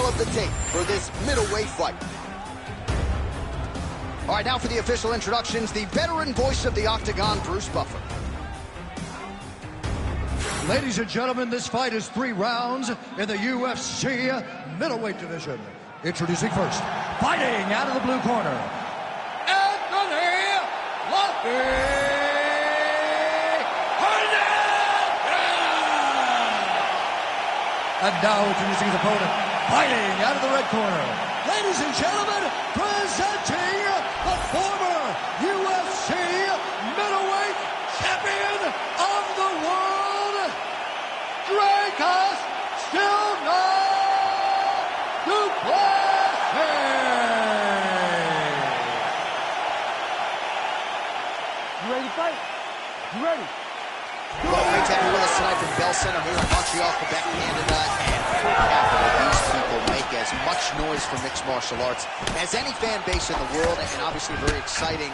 of the tape for this middleweight fight. All right, now for the official introductions, the veteran voice of the Octagon, Bruce Buffer. Ladies and gentlemen, this fight is 3 rounds in the UFC middleweight division. Introducing first, fighting out of the blue corner, Anthony And now introducing his opponent, fighting out of the red corner. Ladies and gentlemen, presenting the former UFC middleweight champion of the world, Dracus Still Not Duplessis. You ready to fight? You ready? Well, great to have you with us tonight from Bell Center here in Montreal, Quebec, Canada, and per capita, these people make as much noise for mixed martial arts as any fan base in the world, and obviously a very exciting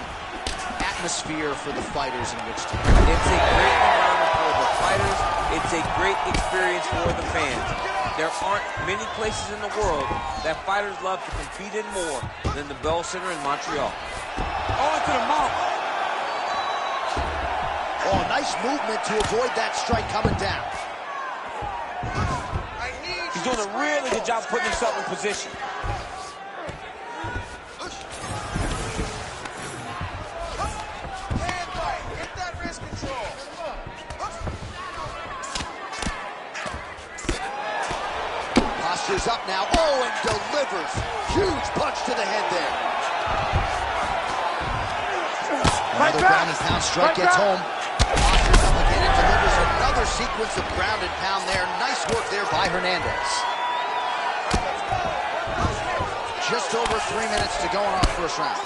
atmosphere for the fighters in which to. It's a great environment for the fighters. It's a great experience for the fans. There aren't many places in the world that fighters love to compete in more than the Bell Center in Montreal. Oh, into the mouth. Oh, nice movement to avoid that strike coming down. He's doing a really good job putting himself in position. Get that wrist control. Posture's up now. Oh, and delivers. Huge punch to the head there. Another ground and pound strike gets home. Posture's up again and delivers another sequence of ground and pound there. Nice work there by Hernandez. Just over 3 minutes to go in our first round.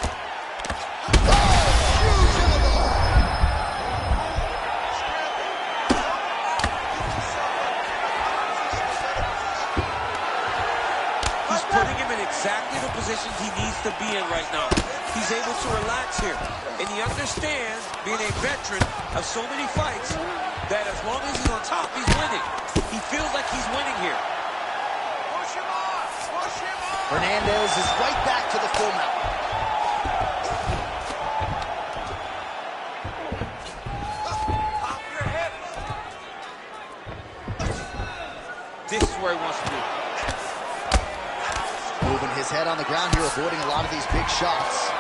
Oh, huge elbow! He's putting him in exactly the positions he needs to be in right now. He's able to relax here. And he understands, being a veteran of so many fights, that as long as he's on top, he's winning. He feels like he's winning here. Push him off. Push him off. Hernandez is right back to the full mount. Pop your hips. This is where he wants to be. Moving his head on the ground here, avoiding a lot of these big shots.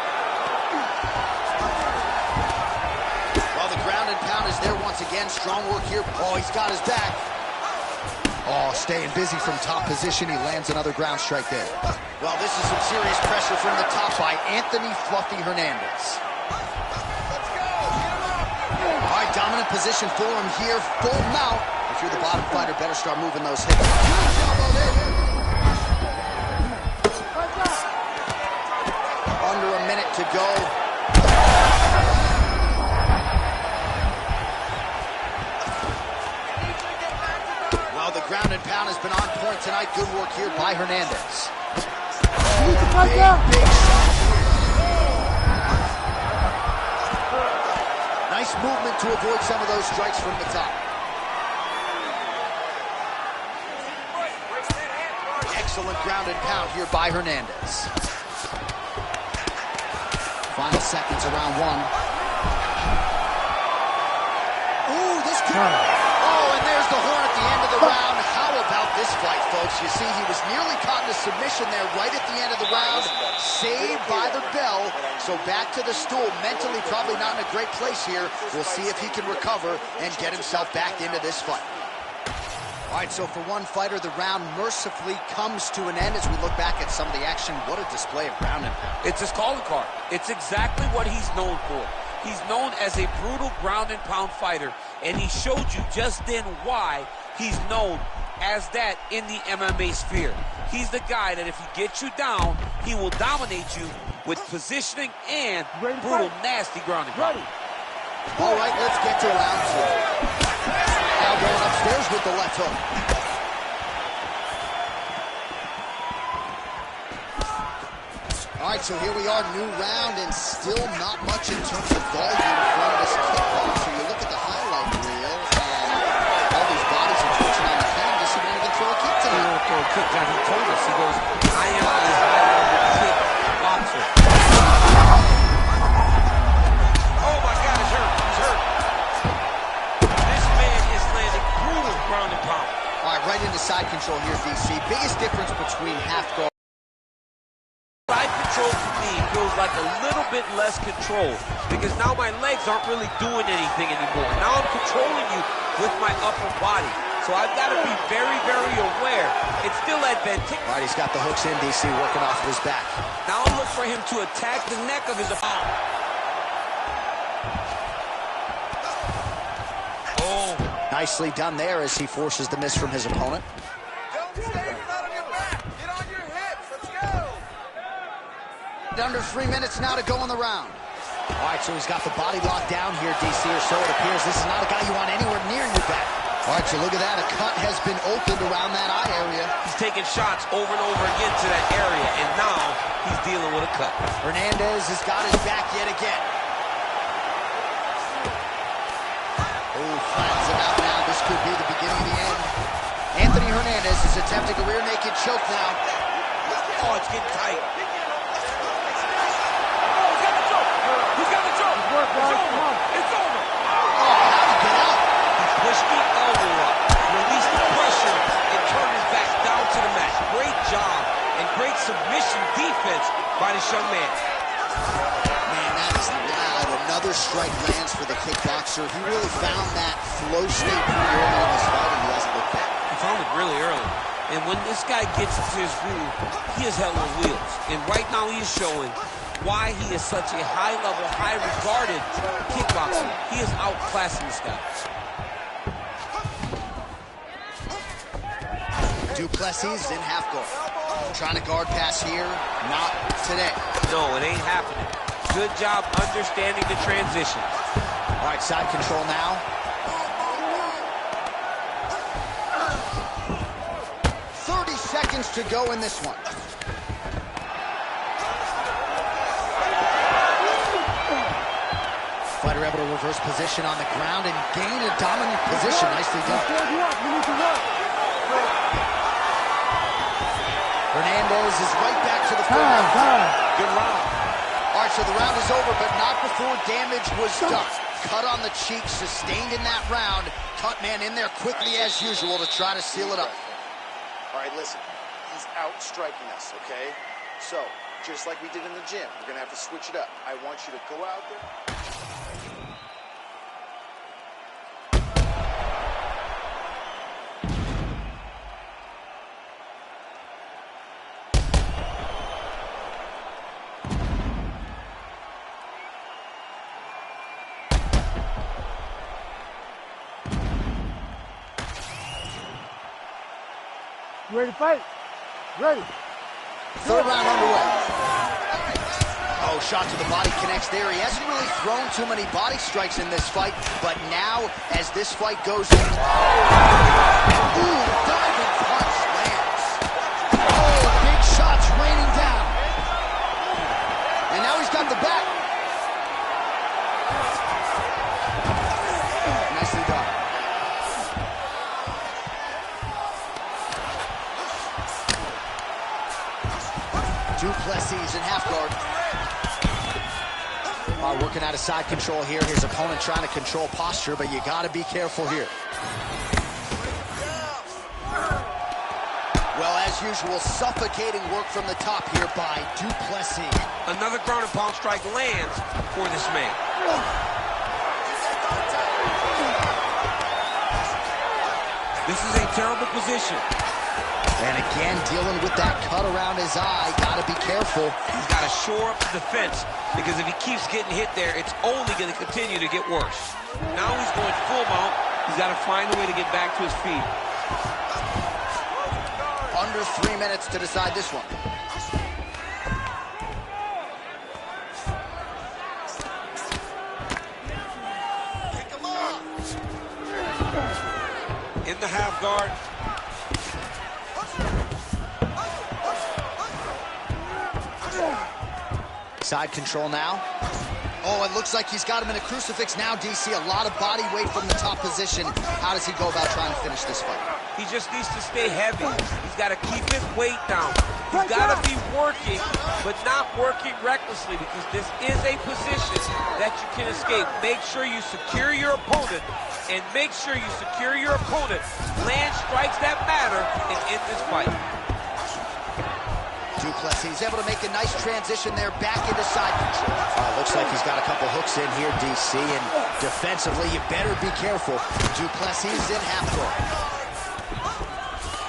Well, the ground and pound is there once again. Strong work here. Oh, he's got his back. Oh, staying busy from top position. He lands another ground strike there. Well, this is some serious pressure from the top by Anthony Fluffy Hernandez. Let's go. Get him up. All right, dominant position for him here. Full mount. If you're the bottom fighter, better start moving those hips. Under a minute to go. Well, the ground and pound has been on point tonight. Good work here by Hernandez. Big shot. Nice movement to avoid some of those strikes from the top. Excellent ground and pound here by Hernandez. Final seconds of round one. Ooh, this could... Oh, and there's the horn at the end of the round. How about this fight, folks? You see, he was nearly caught in a submission there right at the end of the round. Saved by the bell. So back to the stool. Mentally probably not in a great place here. We'll see if he can recover and get himself back into this fight. All right, so for one fighter, the round mercifully comes to an end as we look back at some of the action. What a display of ground and pound. It's his calling card. It's exactly what he's known for. He's known as a brutal ground and pound fighter, and he showed you just then why he's known as that in the MMA sphere. He's the guy that if he gets you down, he will dominate you with positioning and brutal, nasty ground and pound. All right, let's get to round two. Now going upstairs with the left hook. All right, so here we are, new round, and still not much in terms of volume from this kickoff. So you look at the highlight reel, and all these bodies are twitching on the cam. Just see if anyone can throw a kick tonight. kick, John. He told us. He goes, I am a high-level kick boxer. Oh, my God, he's hurt. He's hurt. This man is landing brutal ground and pound. All right, right into side control here, DC. Biggest difference between half guard. Side control to me feels like a little bit less control because now my legs aren't really doing anything anymore. Now I'm controlling you with my upper body. So I've got to be very, very aware. It's still advantageous. All right, he's got the hooks in, DC, working off of his back. Now look for him to attack the neck of his opponent. Oh. Nicely done there as he forces the miss from his opponent. Don't stay flat on your back. Get on your hips. Let's go. Under 3 minutes now to go in the round. All right, so he's got the body locked down here, DC, or so it appears. This is not a guy you want anywhere near your back. All right, so look at that. A cut has been opened around that eye area. He's taking shots over and over again to that area, and now he's dealing with a cut. Hernandez has got his back yet again. Oh, flattens him out now. This could be the beginning of the end. Anthony Hernandez is attempting a rear naked choke now. Oh, it's getting tight. It's over. Oh, how'd he get out? He pushed the elbow up, released the pressure, and turned his back down to the mat. Great job and great submission defense by this young man. Man, that is loud. Another strike lands for the kickboxer. He really found that flow state pretty early in this fight, and he hasn't looked back. He found it really early. And when this guy gets into his groove, he is hell on wheels. And right now he is showing why he is such a high-level, high-regarded kickboxer. He is outclassing this guy. Duplessis in half guard. Trying to guard pass here. Not today. No, it ain't happening. Good job understanding the transition. All right, side control now. 30 seconds to go in this one. Fighter able to reverse position on the ground and gain a dominant position. Nicely done. Hernandez is right back to the foreground. Good round. All right, so the round is over, but not before damage was done. Cut on the cheek, sustained in that round. Cut man in there quickly as usual to try to seal it up. All right, listen. He's outstriking us, okay? So, just like we did in the gym, we're going to have to switch it up. I want you to go out there. You ready to fight? Ready. Third round underway. Oh, shot to the body connects there. He hasn't really thrown too many body strikes in this fight, but now, as this fight goes... Ooh, diving punch lands. Oh, big shots raining down. And now he's got the back. Nicely done. Duplessis in half guard. Working out of side control here. His opponent trying to control posture, but you got to be careful here. Well, as usual, suffocating work from the top here by Duplessis. Another ground and pound strike lands for this man. This is a terrible position. And again, dealing with that cut around his eye. Got to be careful. He's got to shore up the defense because if he keeps getting hit there, it's only going to continue to get worse. Now he's going full mount. He's got to find a way to get back to his feet. Under 3 minutes to decide this one. In the half guard. Side control now. Oh, it looks like he's got him in a crucifix now, DC. A lot of body weight from the top position. How does he go about trying to finish this fight? He just needs to stay heavy. He's got to keep his weight down. He's got to be working, but not working recklessly, because this is a position that you can escape. Make sure you secure your opponent, and make sure you secure your opponent. Land strikes that matter and end this fight. Duplessis able to make a nice transition there back into side control. Looks like he's got a couple hooks in here, DC, and defensively, you better be careful. Duplessis in half guard.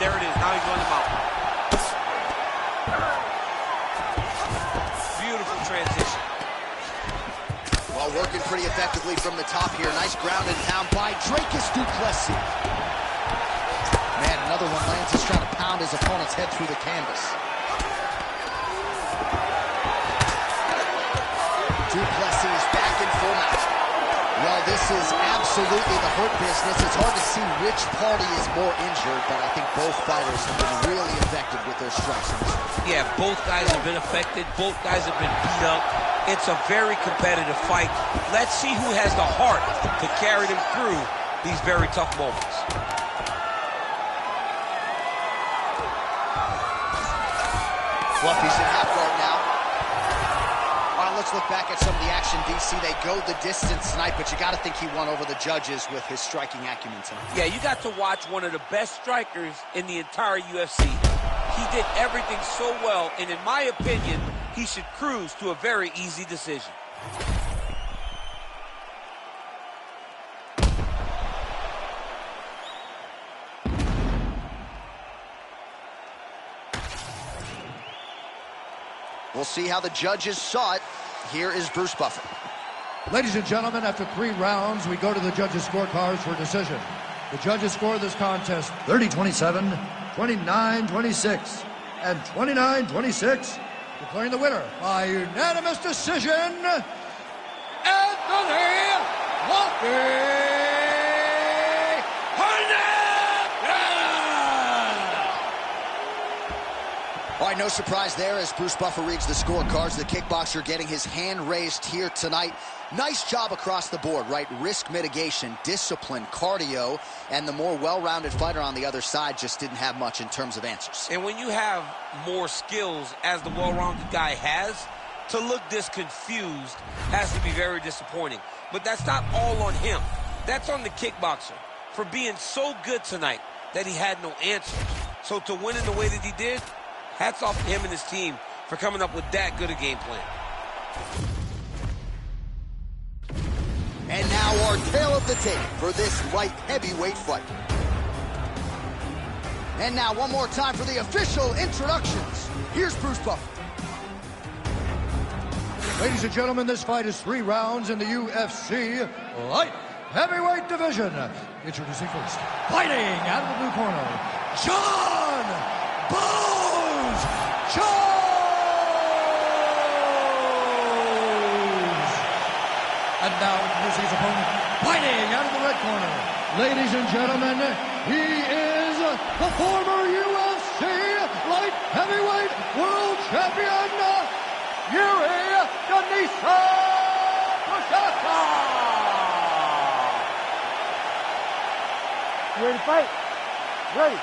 There it is. Now he's on the mountain. Beautiful transition. Well, working pretty effectively from the top here. Nice ground and pound by Dracus Duplessis. Man, another one lands. He's trying to pound his opponent's head through the canvas. Duplessis back in full mount. Well, this is absolutely the hurt business. It's hard to see which party is more injured, but I think both fighters have been really effective with their strikes. Yeah, both guys have been affected. Both guys have been beat up. It's a very competitive fight. Let's see who has the heart to carry them through these very tough moments. Fluffy's in half guard now. All right, let's look back at some of the action, DC. They go the distance tonight, but you got to think he won over the judges with his striking acumen tonight. Yeah, you got to watch one of the best strikers in the entire UFC. He did everything so well, and in my opinion, he should cruise to a very easy decision. We'll see how the judges saw it. Here is Bruce Buffer. Ladies and gentlemen, after 3 rounds, we go to the judges' scorecards for decision. The judges score this contest 30-27, 29-26, and 29-26, declaring the winner by unanimous decision, Anthony Walker. All right, no surprise there as Bruce Buffer reads the scorecards. The kickboxer getting his hand raised here tonight. Nice job across the board, right? Risk mitigation, discipline, cardio, and the more well-rounded fighter on the other side just didn't have much in terms of answers. And when you have more skills, as the well-rounded guy has, to look this confused has to be very disappointing. But that's not all on him. That's on the kickboxer for being so good tonight that he had no answers. So to win in the way that he did, hats off to him and his team for coming up with that good a game plan. And now our tale of the tape for this light heavyweight fight. And now one more time for the official introductions. Here's Bruce Buffer. Ladies and gentlemen, this fight is 3 rounds in the UFC light heavyweight division. Introducing first, fighting out of the blue corner, John Bones Jones. And now introducing his opponent, fighting out of the red corner. Ladies and gentlemen, he is the former UFC light heavyweight world champion, Yuri Denisa Prochazka. You ready to fight? Ready.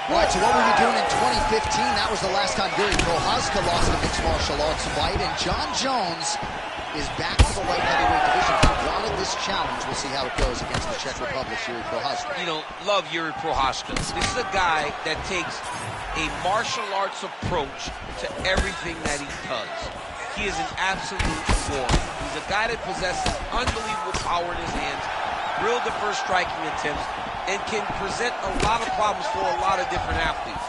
All right, so what were you doing in 2015? That was the last time Yuri Prochazka lost a mixed martial arts fight, and John Jones is back to the light heavyweight division. He wanted this challenge. We'll see how it goes against the Czech Republic's Yuri Prochazka. You know, love Yuri Prochazka. This is a guy that takes a martial arts approach to everything that he does. He is an absolute warrior. He's a guy that possesses unbelievable power in his hands, real diverse striking attempts, and can present a lot of problems for a lot of different athletes.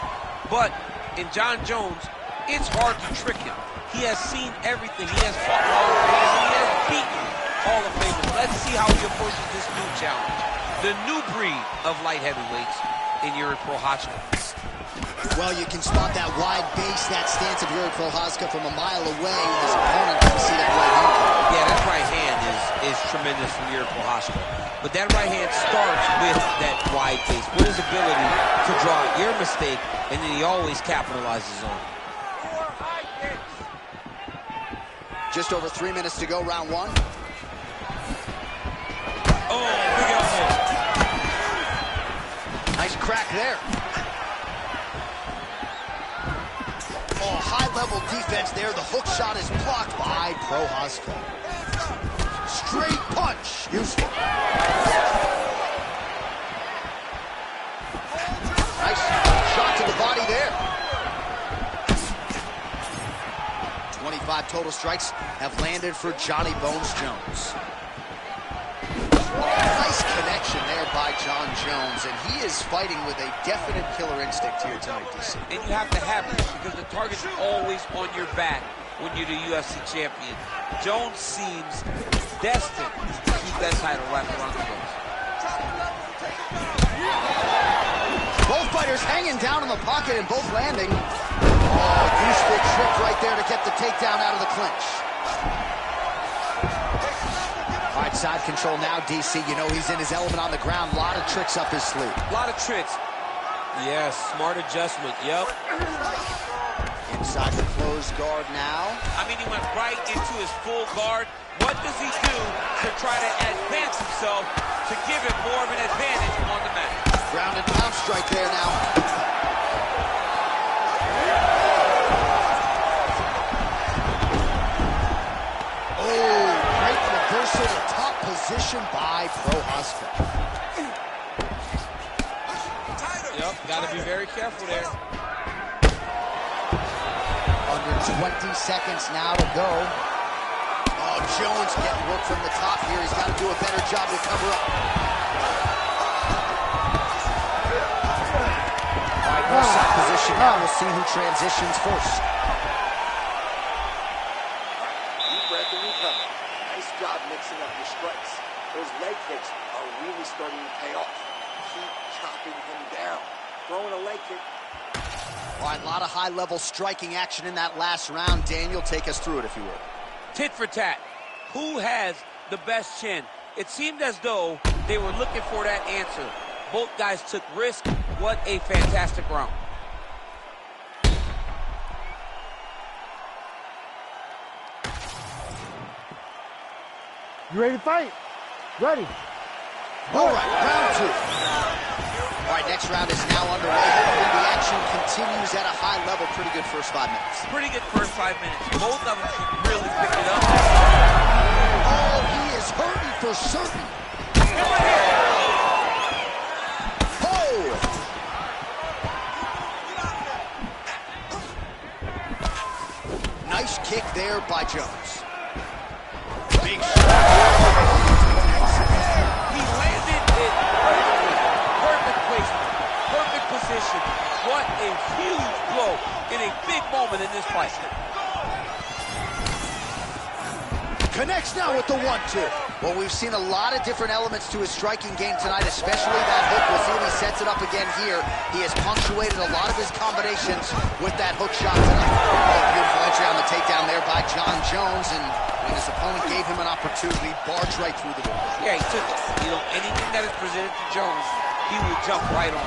But in John Jones, it's hard to trick him. He has seen everything. He has fought Hall of Famers. He has beaten Hall of Famers. Let's see how he approaches this new challenge. The new breed of light heavyweights in Yuri Prochazka. Well, you can spot that wide base, that stance of Yuri Prochazka from a mile away. His opponent can see that right hand. Yeah, that right hand is tremendous from Yuri Prochazka. But that right hand starts with that wide base, with his ability to draw your mistake, and then he always capitalizes on it. Just over 3 minutes to go, round one. Oh, big elbow. Nice crack there. Oh, high-level defense there. The hook shot is blocked by Prochazka. Straight punch. Useful. Nice shot to the body there. 25 total strikes have landed for Johnny Bones Jones. Nice connection there by John Jones, and he is fighting with a definite killer instinct here tonight, DC. And you have to have it because the target's always on your back when you're the UFC champion. Jones seems destined to keep that title wrapped around the waist. Both fighters hanging down in the pocket and both landing. Oh, useful trick right there to get the takedown out of the clinch. All right, side control now, DC. You know he's in his element on the ground. A lot of tricks up his sleeve. A lot of tricks. Yes, smart adjustment. Yep. Inside the closed guard now. I mean, he went right into his full guard. What does he do to try to advance himself to give him more of an advantage on the mat? Ground and pound strike there now. Oh, great reversal to top position by Prochazka. Yep, got to be very careful there. Under 20 seconds now to go. Oh, Jones getting work from the top here. He's got to do a better job to cover up. All right, more side position now. We'll see who transitions first. Deep breath and recover. Nice job mixing up your strikes. Those leg kicks are really starting to pay off. Keep chopping him down. Throwing a leg kick. All right, a lot of high-level striking action in that last round. Daniel, take us through it, if you would. Tit for tat. Who has the best chin? It seemed as though they were looking for that answer. Both guys took risk. What a fantastic round. You ready to fight? Ready. All right, round two. All right, next round is now underway. Hopefully the action continues at a high level. Pretty good first 5 minutes. Pretty good first 5 minutes. Both of them should really pick it up. Oh, he is hurting for certain. Oh! Nice kick there by Jones. Big shot. He landed it perfectly. Perfect placement. Perfect position. What a huge blow in a big moment in this fight. Connects now with the 1-2. Well, we've seen a lot of different elements to his striking game tonight, especially that hook. We'll see if he sets it up again here. He has punctuated a lot of his combinations with that hook shot tonight. Oh, beautiful entry on the takedown there by John Jones, and when his opponent gave him an opportunity, barged right through the door. Yeah, he took it. You know, anything that is presented to Jones, he will jump right on.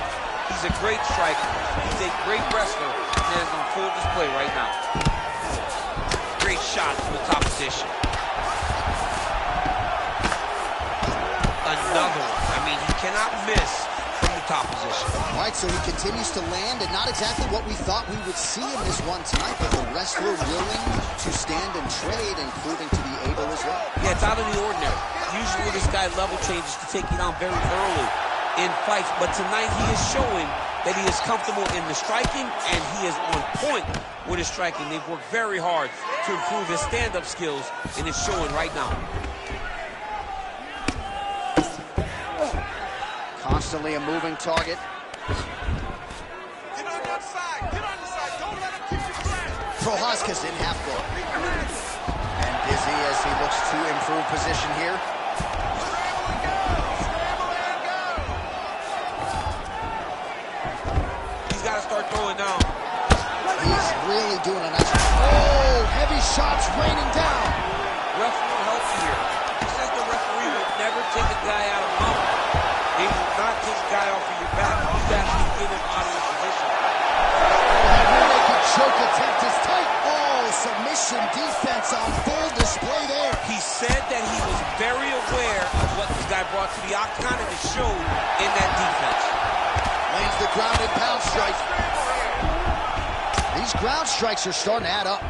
He's a great striker. He's a great wrestler, and that is on full display right now. Great shot from the top position. Another one. I mean, he cannot miss from the top position. All right, so he continues to land, and not exactly what we thought we would see in this one tonight, but the wrestler willing to stand and trade and proving to be able as well. Yeah, it's out of the ordinary. Usually this guy level changes to take you down very early in fights, but tonight he is showing that he is comfortable in the striking, and he is on point with his striking. They've worked very hard to improve his stand-up skills, and it's showing right now. Constantly a moving target. Get on that side. Get on the side. Don't let him keep you flat. Prochazka's in half guard. And busy as he looks to improve position here. He's got to start throwing down. He's really doing a nice job. Oh, heavy shots raining down. Referee will help you here. He says the referee will never take a guy out of mount. He will not take a guy off of your back. You got to get him out of his position. Oh, that rear naked choke attempt is tight. Oh, submission defense on full display there. He said that he was very aware of what this guy brought to the octagon, and it showed in that defense. Lands the ground and pound strike. These ground strikes are starting to add up.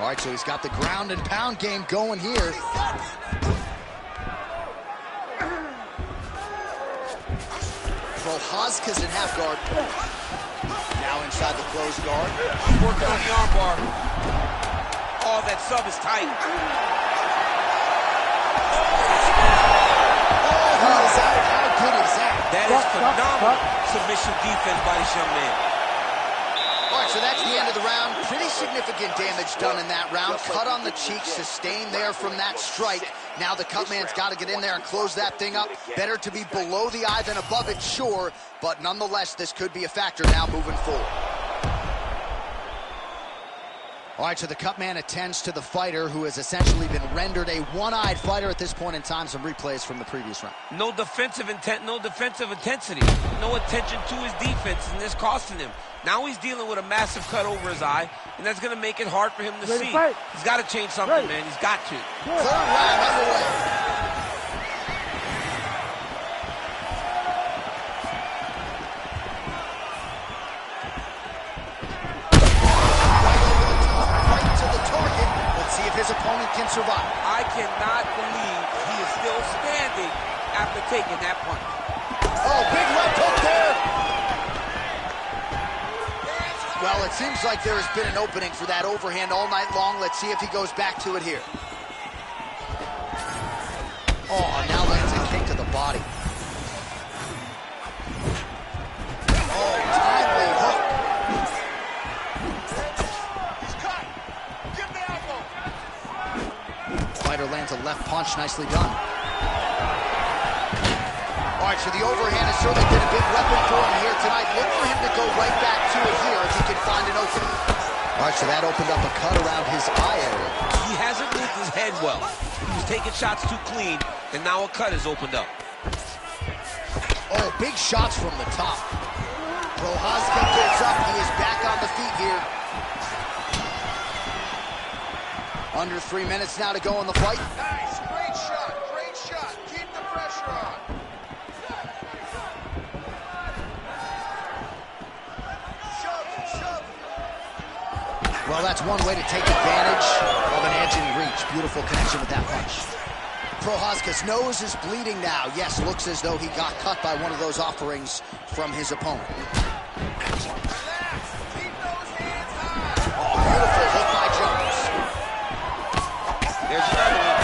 All right, so he's got the ground and pound game going here. Prochazka's in half guard. Now inside the closed guard. He's working on the arm bar. Oh, that sub is tight. Oh, who is that? How good is that? That is phenomenal submission defense by this young man. All right, so that's the end of the round. Pretty significant damage done in that round. Cut on the cheek, sustained there from that strike. Now the cut man's got to get in there and close that thing up. Better to be below the eye than above it, sure. But nonetheless, this could be a factor now moving forward. All right, so the cut man attends to the fighter who has essentially been rendered a one-eyed fighter at this point in time. Some replays from the previous round. No defensive intent, no defensive intensity. No attention to his defense, and this costing him. Now he's dealing with a massive cut over his eye, and that's going to make it hard for him to see. He's got to change something, man. He's got to. Third round underway. Right to the target. Let's see if his opponent can survive. I cannot believe he is still standing after taking that punch. Oh, big left hook there. Well, it seems like there has been an opening for that overhand all night long. Let's see if he goes back to it here. Oh, now lands a kick to the body. Oh, timely hook. He's cut. Give the elbow. Fighter lands a left punch. Nicely done. All right, so the overhand has certainly been a big weapon for him here tonight. Look for him to go right back to it here if he can find an opening. All right, so that opened up a cut around his eye area. He hasn't moved his head well. He was taking shots too clean, and now a cut has opened up. Oh, big shots from the top. Prochazka gets up. He is back on the feet here. Under 3 minutes now to go in the fight. Nice, great shot, great shot. Keep the pressure on. Well, that's one way to take advantage of an edge and reach. Beautiful connection with that punch. Prochazka's nose is bleeding now. Yes, looks as though he got cut by one of those offerings from his opponent. Relax, keep those hands high. Oh, beautiful hook by Jones. There's another one.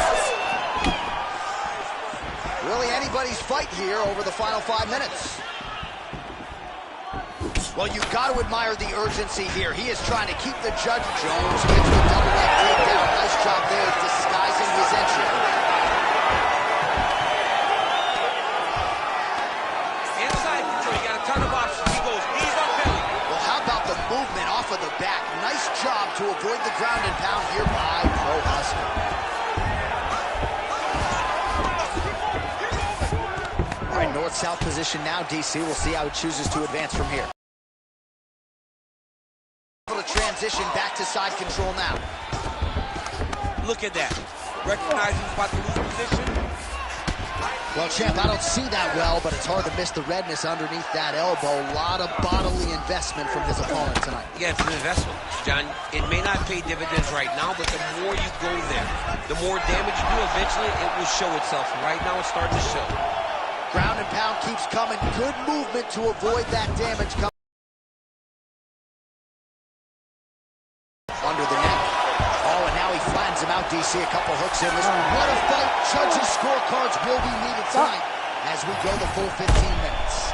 Really anybody's fight here over the final 5 minutes. Well, you've got to admire the urgency here. He is trying to keep the judge. Jones gets the double leg takedown. Nice job there disguising his entry. Inside control, you got a ton of options. He goes knees up belly. Well, how about the movement off of the back? Nice job to avoid the ground and pound here by Prochazka. All right, north-south position now, DC. We'll see how he chooses to advance from here. Transition back to side control now. Look at that. Recognizing he's about to lose position. Well, champ, I don't see that well, but it's hard to miss the redness underneath that elbow. A lot of bodily investment from his opponent tonight. Yeah, it's an investment, John. It may not pay dividends right now, but the more you go there, the more damage you do, eventually it will show itself. Right now it's starting to show. Ground and pound keeps coming. Good movement to avoid that damage coming. Under the neck. Oh, and now he flattens him out, DC. A couple hooks in this one. What a fight. Judges' scorecards will be needed tonight as we go the full 15 minutes.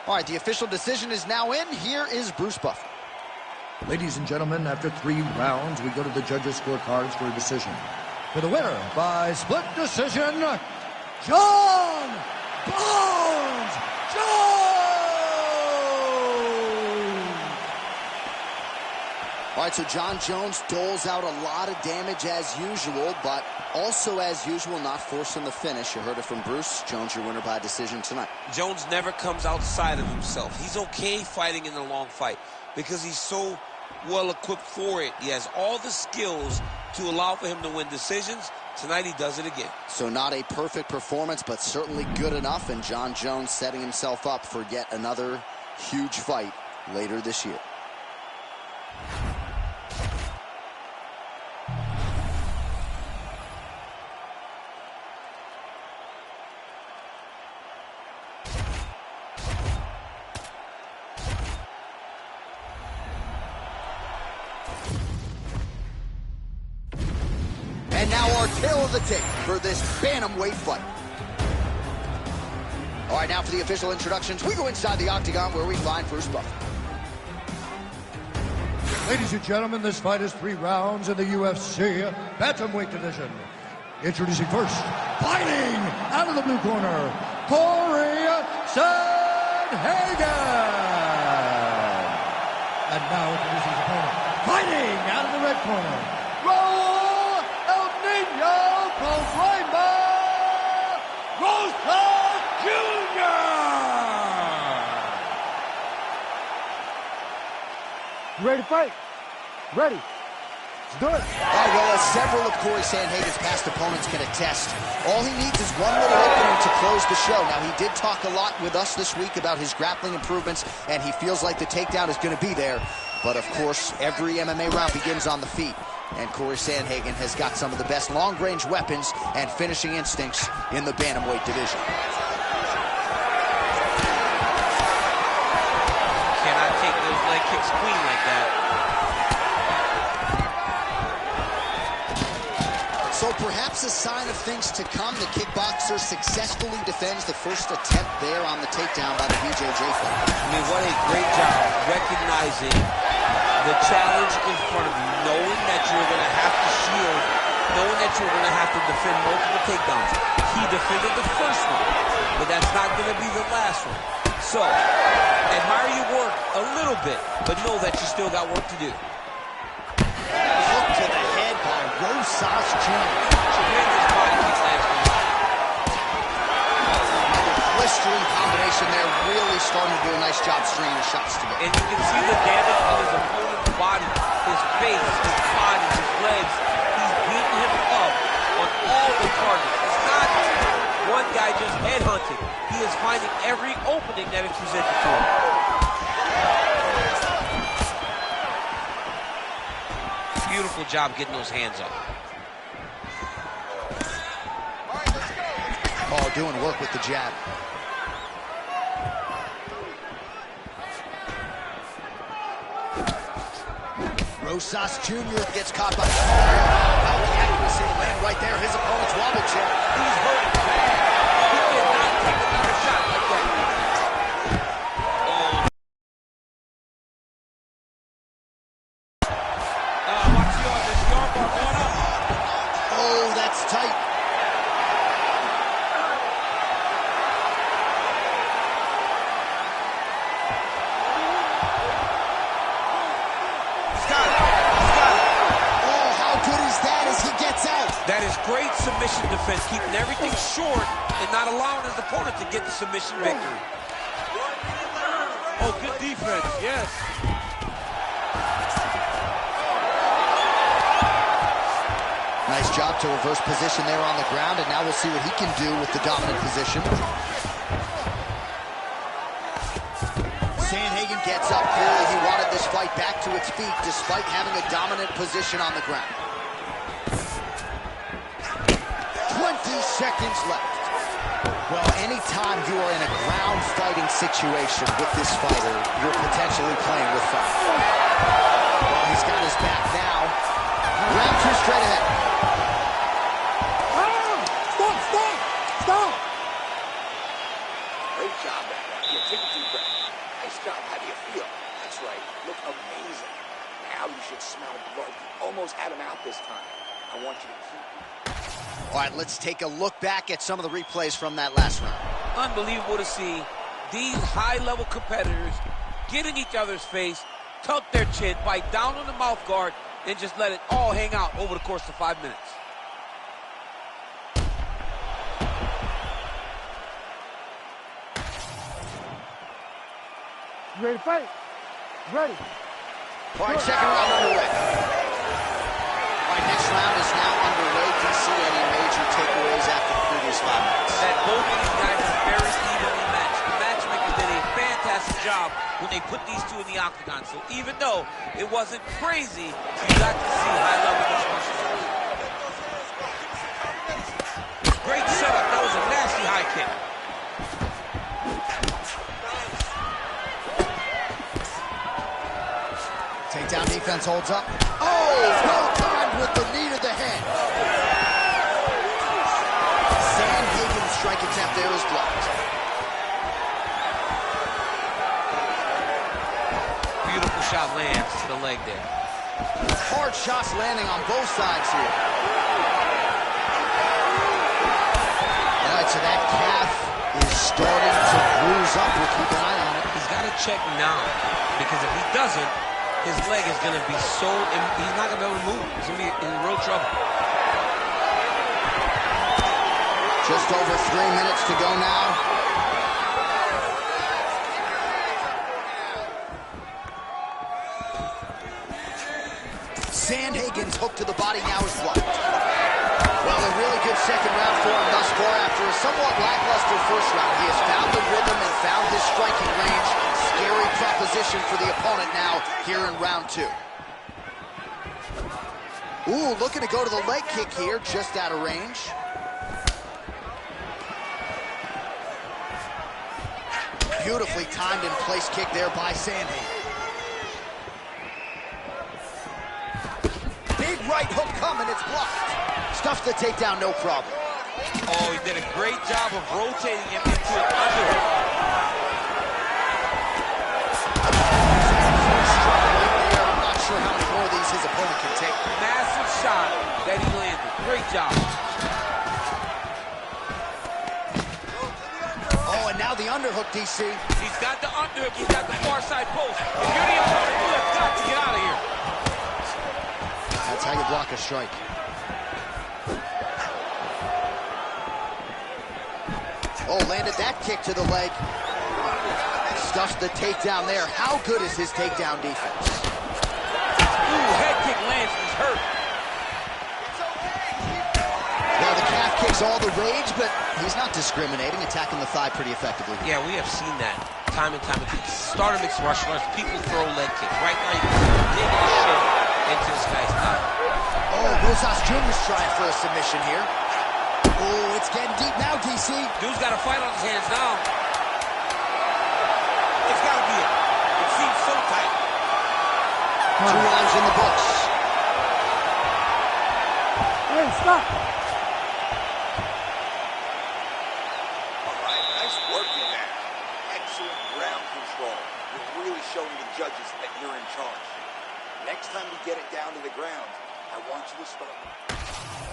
All right, the official decision is now in. Here is Bruce Buffer. Ladies and gentlemen, after 3 rounds, we go to the judges' scorecards for a decision. For the winner by split decision, John Bones Jones! All right, so John Jones doles out a lot of damage as usual, but also as usual, not forcing the finish. You heard it from Bruce. Jones, your winner by decision tonight. Jones never comes outside of himself. He's okay fighting in a long fight because he's so well equipped for it. He has all the skills to allow for him to win decisions. Tonight he does it again. So not a perfect performance, but certainly good enough, and John Jones setting himself up for yet another huge fight later this year. And now our tail of the tape for this bantamweight fight. All right, now for the official introductions, we go inside the octagon where we find Bruce Buffer. Ladies and gentlemen, this fight is 3 rounds in the UFC bantamweight division. Introducing first, fighting out of the blue corner, Corey Sandhagen. And now introducing his opponent, fighting out of the red corner, You ready to fight? Ready. Let's do it. All right, well, as several of Corey Sandhagen's past opponents can attest, all he needs is one little opening to close the show. Now, he did talk a lot with us this week about his grappling improvements, and he feels like the takedown is going to be there. But, of course, every MMA round begins on the feet, and Corey Sandhagen has got some of the best long-range weapons and finishing instincts in the bantamweight division. Cannot take those leg kicks clean like that. So perhaps a sign of things to come. The kickboxer successfully defends the first attempt there on the takedown by the BJJ fighter. I mean, what a great job recognizing the challenge in front of you, knowing that you're going to have to shield, knowing that you're going to have to defend multiple takedowns. He defended the first one, but that's not going to be the last one. So, admire your work a little bit, but know that you still got work to do. Hook to the head by Rosas Jr. Tremendous body kick last week. Blistering combination there, really starting to do a nice job stringing the shots together. And you can see the damage on his opponent's body, his face, his body, his legs. He's beating him up on all the targets. It's not one guy just headhunting. He is finding every opening that is presented to him. Beautiful job getting those hands up. Oh, doing work with the jab. Rosas Jr. gets caught by the accuracy to land right there. His opponent's wobble chip. He's hurting bad. He cannot take another shot like that. Watch the arm. There's the arm bar going up. Oh, that's tight. He's got it. He's got it. Oh, how good is that as he gets out? That is great submission defense, keeping everything short and not allowing his opponent to get the submission victory. Oh, good defense, yes. Nice job to reverse position there on the ground, and now we'll see what he can do with the dominant position. Sandhagen gets up. Clearly, he wanted this fight back to its feet despite having a dominant position on the ground. 20 seconds left. Well, anytime you are in a ground fighting situation with this fighter, you're potentially playing with fire. Well, he's got his back now. Round 2 straight ahead. Stop! Great job back there. You take a deep breath. Nice job. How do you feel? That's right. Look amazing. Now you should smell blood. You almost had him out this time. I want you to keep. All right, let's take a look back at some of the replays from that last round. Unbelievable to see these high-level competitors get in each other's face, tuck their chin, bite down on the mouth guard, and just let it all hang out over the course of 5 minutes. You ready to fight? Ready. All right, second round underway. All right, next round is now underway. Do you see any major takeaways after the previous 5 minutes? That both of these guys are very evenly matched. The matchmakers did a fantastic job when they put these two in the octagon. So even though it wasn't crazy, you got to see high level discussion. Great setup. That was a nasty high kick. Takedown defense holds up. Oh, well timed with the knee to the head. Sandhagen's strike attempt there is blocked. Beautiful shot lands to the leg there. Hard shots landing on both sides here. All right, so that calf is starting to bruise up. We'll keep an eye on it. He's got to check now, because if he doesn't, his leg is going to be so, he's not going to be able to move. He's going to be in real trouble. Just over 3 minutes to go now. Sandhagen's hook to the body now is blocked. Well, a really good second round for him thus far after a somewhat lackluster first round. He has found the rhythm and found his striking range. Scary proposition for the opponent now here in round 2. Ooh, looking to go to the leg kick here, just out of range. Beautifully timed and place kick there by Sandhagen. Big right hook coming, it's blocked. Stuffs the takedown, no problem. Oh, he did a great job of rotating him into an underhook. I'm not sure how many more of these his opponent can take. Massive shot that he landed. Great job. Oh, and now the underhook, DC. He's got the underhook. He's got the far side post. If you're the opponent, you have got to get out of here. That's how you block a strike. Oh, landed that kick to the leg. Stuffs the takedown there. How good is his takedown defense? Ooh, head kick lands. He's hurt. Well, the calf kick's all the rage, but he's not discriminating, attacking the thigh pretty effectively. Yeah, we have seen that time and time again. Start of mixed martial arts, people throw leg kicks. Right now, you can dig the shit into this guy's thigh. Oh, Rosas Jr.'s trying for a submission here. Oh, it's getting deep now, DC. Dude's got a fight on his hands now. It's got to be it. It seems so tight. 2 rounds in the books. Hey, stop. All right, nice work in there. Excellent ground control. You're really showing the judges that you're in charge. Next time you get it down to the ground, I want you to start.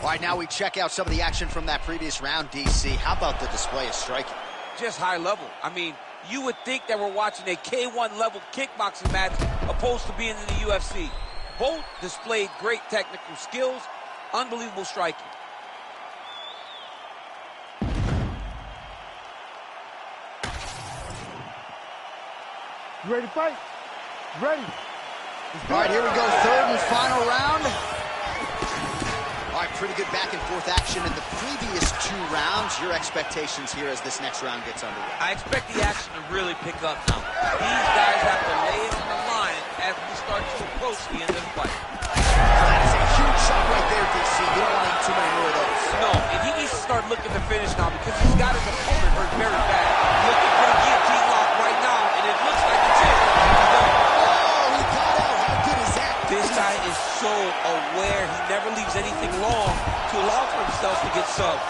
All right, now we check out some of the action from that previous round, DC. How about the display of striking? Just high level. I mean, you would think that we're watching a K1 level kickboxing match opposed to being in the UFC. Both displayed great technical skills, unbelievable striking. You ready to fight? Ready. All right, here we go, third and final round. All right, pretty good back and forth action in the previous 2 rounds. Your expectations here as this next round gets underway? I expect the action to really pick up now. These guys have to lay it on the line as we start to approach the end of the fight. That is a huge shot right there, DC. You don't want to eat too many more of those. No, and he needs to start looking to finish now because he's got his opponent hurt very bad. Looking for the guillotine lock right now, and it looks like it's it. Oh, he got out. How good is that? This guy is so aware. He never leaves anything long to allow for himself to get subbed.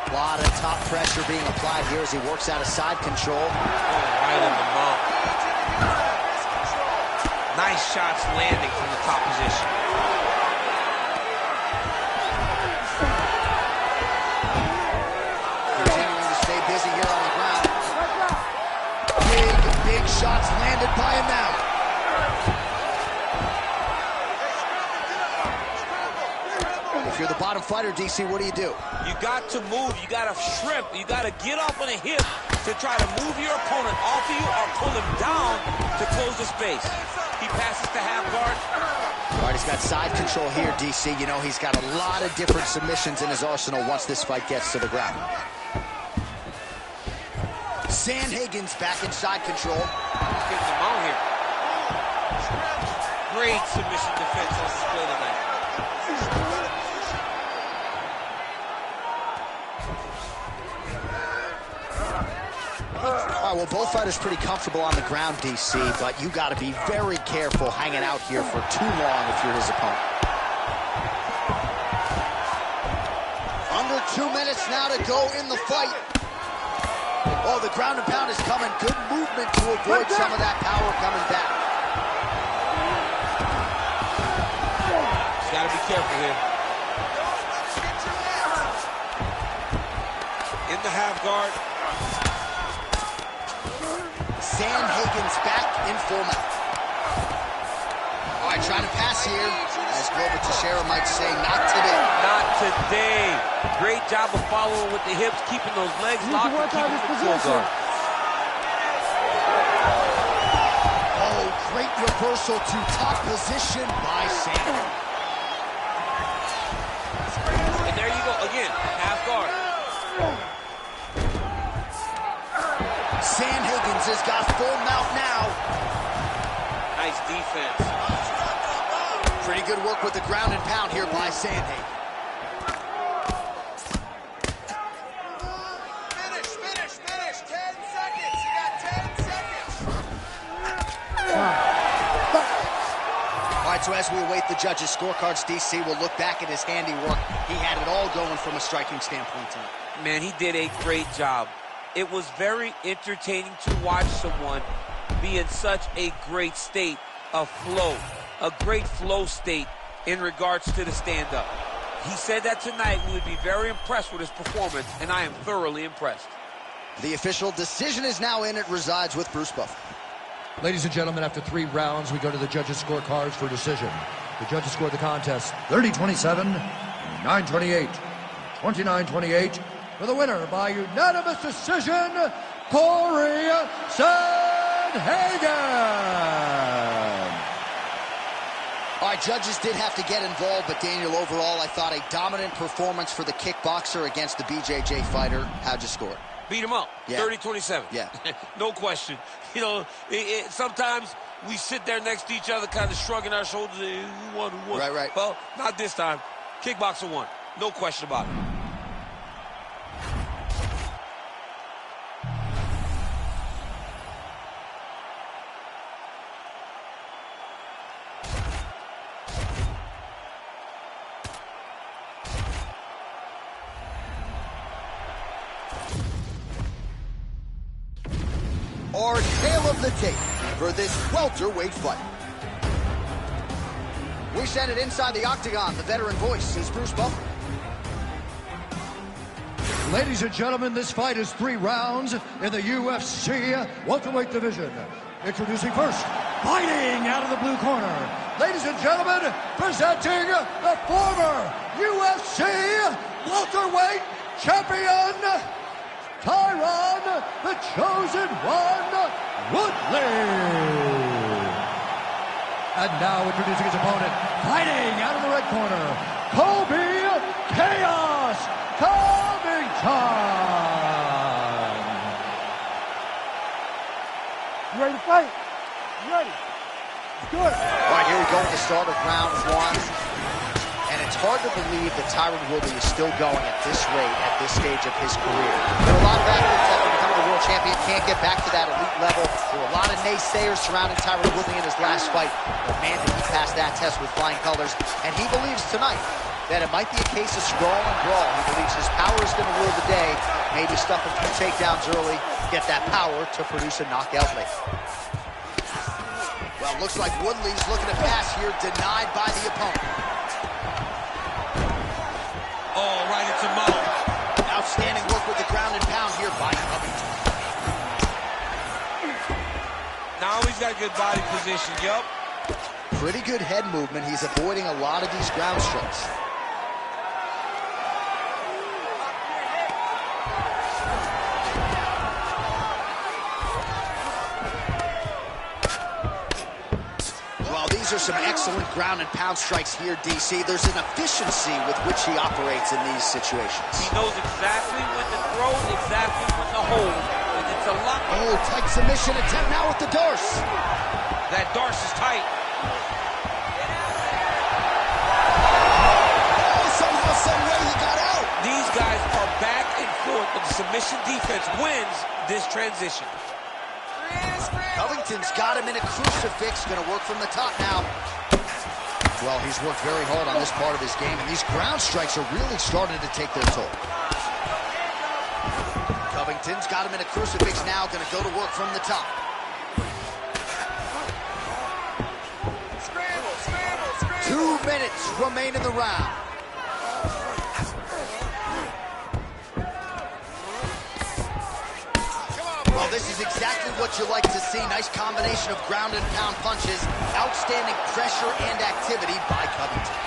A lot of top pressure being applied here as he works out of side control. Oh, right in the mouth. Nice shots landing from the top position. Continuing to stay busy here on the ground. Big shots landing. If you're the bottom fighter, DC, what do? You got to move. You got to shrimp. You got to get off on a hip to try to move your opponent off of you or pull him down to close the space. He passes to half guard. All right, he's got side control here, DC. You know, he's got a lot of different submissions in his arsenal once this fight gets to the ground. Sandhagen's back in side control. He's getting him out here. Great submission defense on display tonight. All right, well, both fighters pretty comfortable on the ground, DC, but you got to be very careful hanging out here for too long if you're his opponent. Under 2 minutes now to go in the fight. Oh, the ground and pound is coming. Good movement to avoid some of that power coming back. He's got to be careful here. In the half guard. Sandhagen's back in full mount. All right, trying to pass here. As Glover Teixeira might say, not today. Not today. Great job of following with the hips, keeping those legs locked and keeping the full guard. Oh, great reversal to top position by Sandhagen. And there you go, again, half guard. Sandhagen's has got full mount now. Nice defense. Pretty good work with the ground and pound here by Sandhagen. Finish. 10 seconds. You got 10 seconds. All right, so as we await the judges' scorecards, DC will look back at his handiwork. He had it all going from a striking standpoint tonight. Man, he did a great job. It was very entertaining to watch someone be in such a great state of flow, a great flow state in regards to the stand-up. He said that tonight we would be very impressed with his performance, and I am thoroughly impressed. The official decision is now in. It resides with Bruce Buffer. Ladies and gentlemen, after 3 rounds, we go to the judges' scorecards for decision. The judges scored the contest 30-27, 9-28, 29-28. For the winner by unanimous decision, Corey Sandhagen. All right, judges did have to get involved, but Daniel, overall, I thought a dominant performance for the kickboxer against the BJJ fighter. How'd you score? Beat him up, Yeah. 30-27. Yeah. No question. You know, sometimes we sit there next to each other kind of shrugging our shoulders. Who won? Right. Well, not this time. Kickboxer won. No question about it. Our tale of the tape for this welterweight fight. We send it inside the octagon. The veteran voice is Bruce Buffer. Ladies and gentlemen, this fight is 3 rounds in the UFC welterweight division. Introducing first, fighting out of the blue corner. Ladies and gentlemen, presenting the former UFC welterweight champion, Tyron, the Chosen One, Woodley. And now introducing his opponent, fighting out of the red corner, Colby Chaos Covington. You ready to fight? You ready? Good. All right, here we go at the start of round 1. And it's hard to believe that Tyron Woodley is still going at this rate, at this stage of his career. There are a lot of athletes after becoming a world champion can't get back to that elite level. There were a lot of naysayers surrounding Tyron Woodley in his last fight. But man, did he pass that test with flying colors. And he believes tonight that it might be a case of sprawl and brawl. He believes his power is going to rule the day. Maybe stuff a few takedowns early, get that power to produce a knockout late. Well, looks like Woodley's looking to pass here, denied by the opponent. Oh, right into mount. Outstanding work with the ground and pound here by Covington. Now he's got good body position, Pretty good head movement. He's avoiding a lot of these ground strikes. These are some excellent ground and pound strikes here, DC. There's an efficiency with which he operates in these situations. He knows exactly when to throw, exactly when to hold, and it's a lot. Oh, tight submission attempt now with the Darce. That Darce is tight. Oh, somehow, some way he got out. These guys are back and forth, but the submission defense wins this transition. Covington's got him in a crucifix. Going to work from the top now. Well, he's worked very hard on this part of his game, and these ground strikes are really starting to take their toll. Covington's got him in a crucifix now. Going to go to work from the top. Scramble, scramble, scramble. 2 minutes remain in the round. Well, this is exactly what you like to see. Nice combination of ground and pound punches. Outstanding pressure and activity by Covington.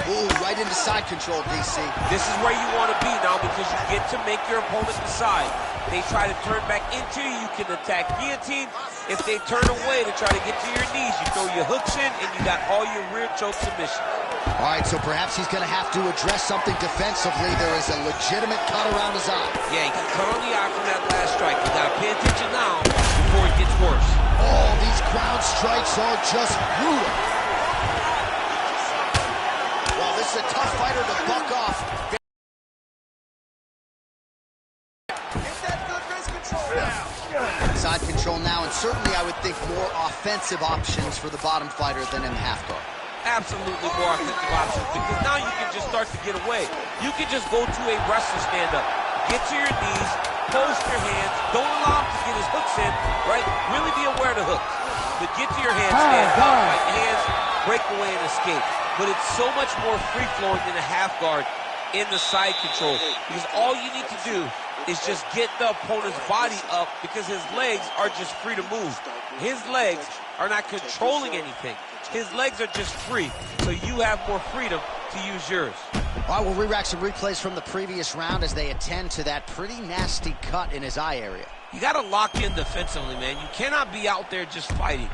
Ooh, right into side control, DC. This is where you want to be now because you get to make your opponent decide. They try to turn back into you, you can attack guillotine. If they turn away to try to get to your knees, you throw your hooks in and you got all your rear choke submission. All right, so perhaps he's going to have to address something defensively. There is a legitimate cut around his eye. Yeah, he can cut on the eye from that last strike. You got to pay attention now before it gets worse. Oh, these ground strikes are just brutal. Well, this is a tough fighter to buck off. Side control now, and certainly I would think more offensive options for the bottom fighter than in the half guard. Absolutely more offensive options because now you can just start to get away. You can just go to a wrestler stand-up. Get to your knees, post your hands, don't allow him to get his hooks in, right? Really be aware of the hooks. But get to your hands, stand up, right hands, break away and escape. But it's so much more free-flowing than a half guard in the side control because all you need to do is just get the opponent's body up because his legs are just free to move. His legs are not controlling anything. His legs are just free, so you have more freedom to use yours. All right, we'll re-rack some replays from the previous round as they attend to that pretty nasty cut in his eye area. You got to lock in defensively, man. You cannot be out there just fighting.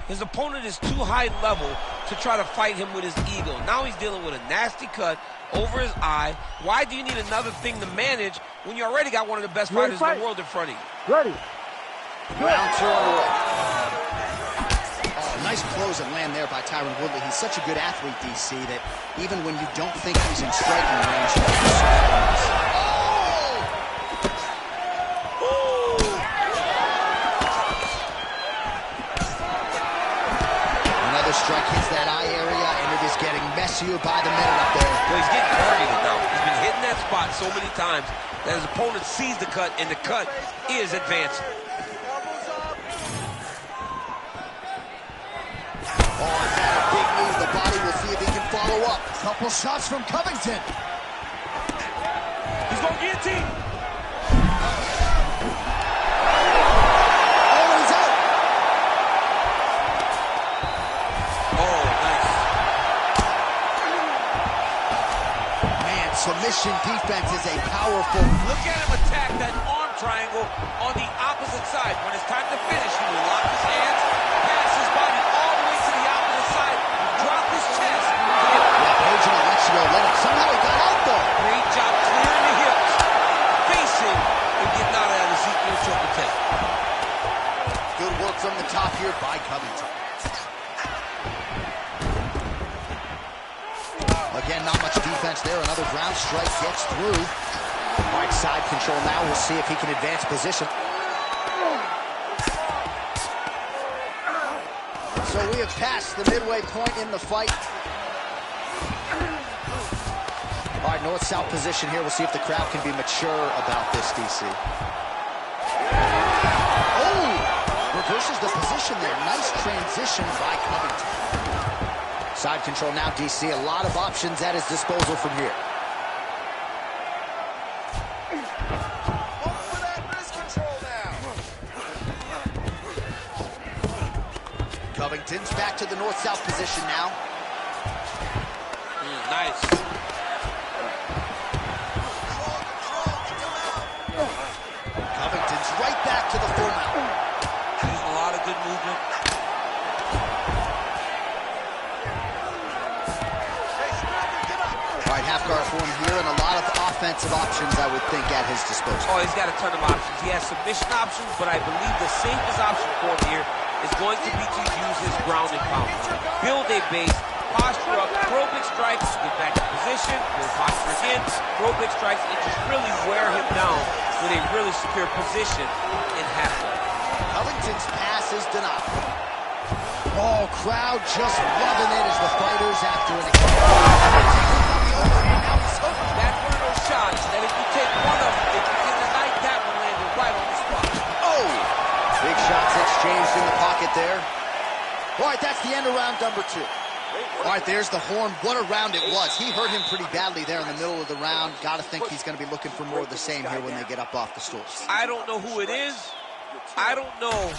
His opponent is too high level to try to fight him with his ego. Now he's dealing with a nasty cut over his eye. Why do you need another thing to manage when you already got one of the best fighters in the world in front of you? Ready. Round 2 on the way. Oh, nice close and land there by Tyron Woodley. He's such a good athlete, DC, that even when you don't think he's in striking range, he can Another strike hits that eye area, and it is getting messier by the minute up there. Well, he's getting targeted now. He's been hitting that spot so many times that his opponent sees the cut, and the cut is advancing. Oh, and that a big move. The body will see if he can follow up. Couple shots from Covington. He's going guillotine. Oh, he's out. Oh, nice. Man, submission defense is a powerful. Look at him attack that arm triangle on the opposite side. When it's time to finish, he will lock his hands, pass his body all the way to the opposite side, drop his chest. Page and Alexio let him. Somehow he got out though. Great job clearing the hips, facing, and getting out of that Ezekiel choke attack. Good work from the top here by Covington. Again, not much defense there. Another ground strike gets through. Right side control now. We'll see if he can advance position. So we have passed the midway point in the fight. All right, north-south position here. We'll see if the crowd can be mature about this, DC. Oh! Reverses the position there. Nice transition by Covington. Side control now, DC. A lot of options at his disposal from here. Look for that wrist control now. Covington's back to the north-south position now. Nice. Covington's right back to the full mount. Using a lot of good movement. right, half guard for him here, and a lot of offensive options, I would think, at his disposal. Oh, he's got a ton of options. He has submission options, but I believe the safest option for him here is going to be to use his ground and pound. Build a base, posture up, throw big strikes, get back in position, build posture again, throw big strikes, and just really wear him down with a really secure position in half guard. Covington's pass is denied. Oh, crowd just loving it as the fighters after an That's one of those shots that if you take one of them, if you get the night, that one landed right on the spot. Oh! Big shots exchanged in the pocket there. All right, that's the end of round number 2. All right, there's the horn. What a round it was. He hurt him pretty badly there in the middle of the round. Got to think he's going to be looking for more of the same here when they get up off the stools. I don't know who it is. I don't know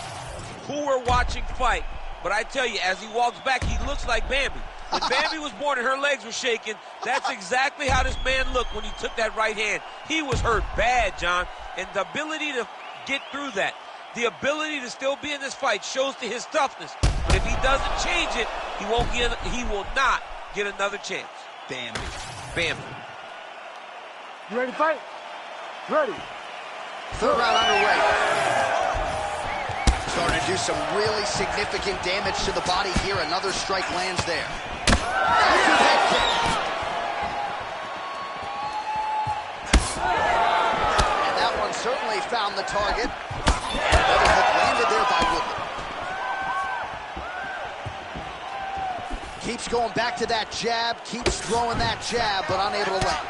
who we're watching fight. But I tell you, as he walks back, he looks like Bambi. When Bambi was born and her legs were shaking, that's exactly how this man looked when he took that right hand. He was hurt bad, John. And the ability to get through that, the ability to still be in this fight shows to his toughness. But if he doesn't change it, he will not get another chance. Bambi. Bambi. You ready to fight? Ready. Third round underway. Starting to do some really significant damage to the body here. Another strike lands there. Massive head kick. And that one certainly found the target. And another hook landed there by Woodley. Keeps going back to that jab, keeps throwing that jab, but unable to land.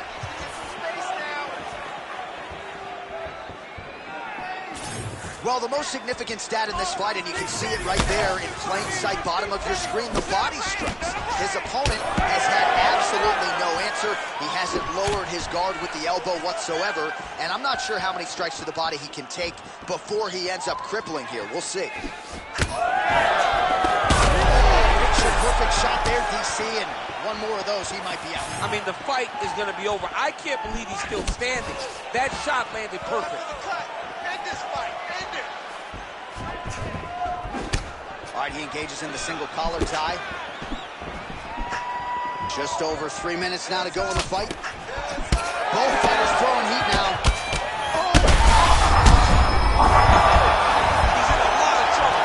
Well, the most significant stat in this fight, and you can see it right there in plain sight, bottom of your screen, the body strikes. His opponent has had absolutely no answer. He hasn't lowered his guard with the elbow whatsoever, and I'm not sure how many strikes to the body he can take before he ends up crippling here. We'll see. Perfect shot there, DC, and one more of those, he might be out. I mean, the fight is going to be over. I can't believe he's still standing. That shot landed perfect. End this fight. End it. All right, he engages in the single collar tie. Just over 3 minutes now to go in the fight. Both fighters throwing heat now. He's in a lot of trouble.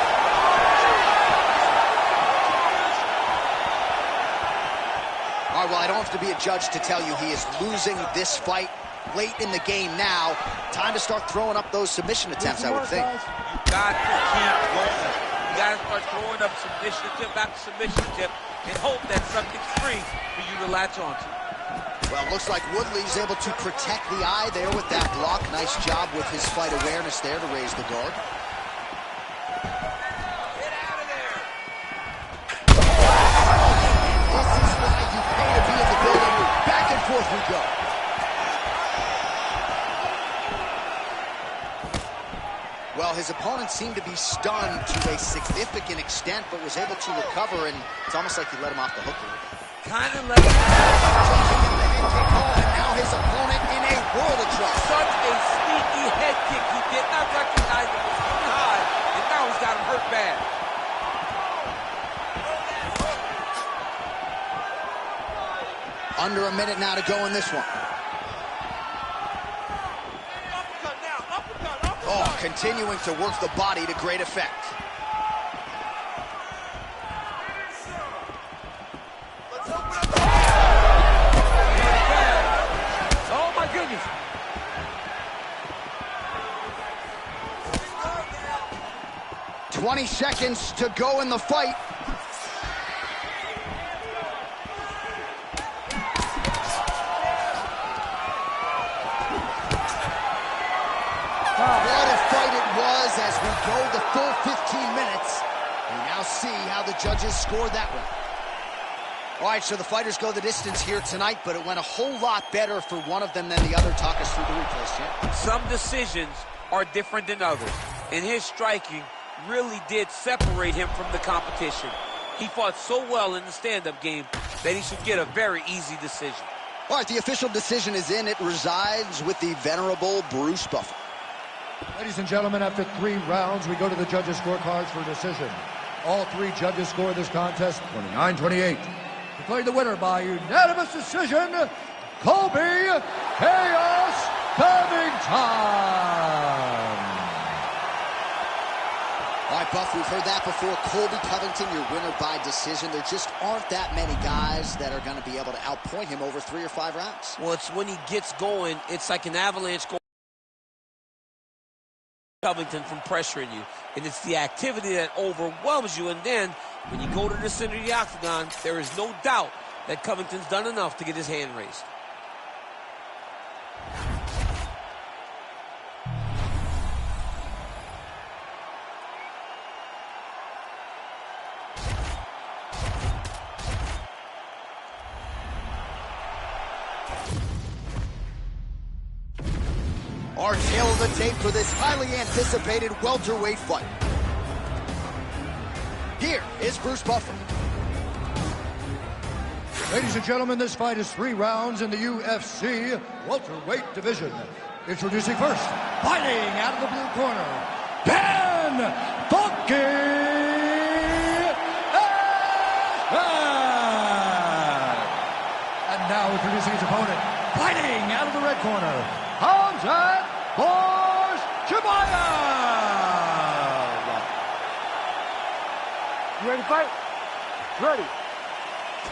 All right, well, I don't have to be a judge to tell you he is losing this fight late in the game now. Time to start throwing up those submission attempts, I would think. You got to keep going. You got to start throwing up submission attempt after submission attempt and hope that something's free for you to latch onto. Well, looks like Woodley's able to protect the eye there with that block. Nice job with his fight awareness there to raise the guard. Get out of there. This is why you pay to be in the building. Back and forth we go. Well, his opponent seemed to be stunned to a significant extent, but was able to recover, and it's almost like he let him off the hook a little bit. Kind of let him And now his opponent in a world of trouble. such a sneaky head kick. He did not recognize it was too high, and now he's got him hurt bad. Under a minute now to go in this one. Oh, continuing to work the body to great effect. Oh, my goodness. "20 seconds to go in the fight. What a fight it was as we go the full 15 minutes. We now see how the judges scored that one. All right, so the fighters go the distance here tonight, but it went a whole lot better for one of them than the other. Talk us through the replays, Jim. Some decisions are different than others, and his striking really did separate him from the competition. He fought so well in the stand-up game that he should get a very easy decision. All right, the official decision is in. It resides with the venerable Bruce Buffer. Ladies and gentlemen, after 3 rounds, we go to the judges' scorecards for decision. All 3 judges scored this contest 29-28. Declared the winner by unanimous decision, Colby Chaos Covington. All right, Buff, we've heard that before. Colby Covington, your winner by decision. There just aren't that many guys that are going to be able to outpoint him over 3 or 5 rounds. Well, it's when he gets going, it's like an avalanche going. Covington from pressuring you, and it's the activity that overwhelms you, and then when you go to the center of the octagon, there is no doubt that Covington's done enough to get his hand raised. Our tail of the tape for this highly anticipated welterweight fight. Here is Bruce Buffer. Ladies and gentlemen, this fight is 3 rounds in the UFC welterweight division. Introducing first, fighting out of the blue corner, Ben Funky Ashman. And now introducing his opponent, fighting out of the red corner, Hamzat Chimaev. You ready to fight? Ready.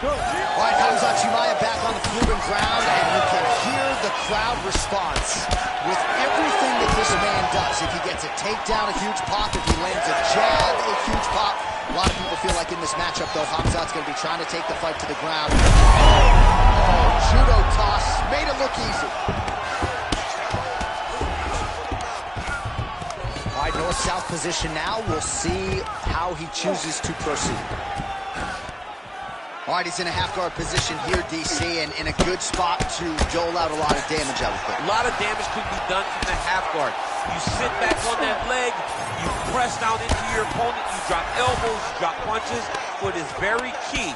Go. All right, Hamzat Chimaev back on the proven ground, and you can hear the crowd response with everything that this man does. If he gets a takedown, a huge pop. If he lands a jab, a huge pop. A lot of people feel like in this matchup, though, Hamzat's going to be trying to take the fight to the ground. Oh, judo toss. Made it look easy. All right, north-south position now. We'll see how he chooses to proceed. All right, he's in a half-guard position here, DC, and in a good spot to dole out a lot of damage, I would think. A lot of damage could be done from the half guard. You sit back on that leg, you press down into your opponent, you drop elbows, you drop punches. What is very key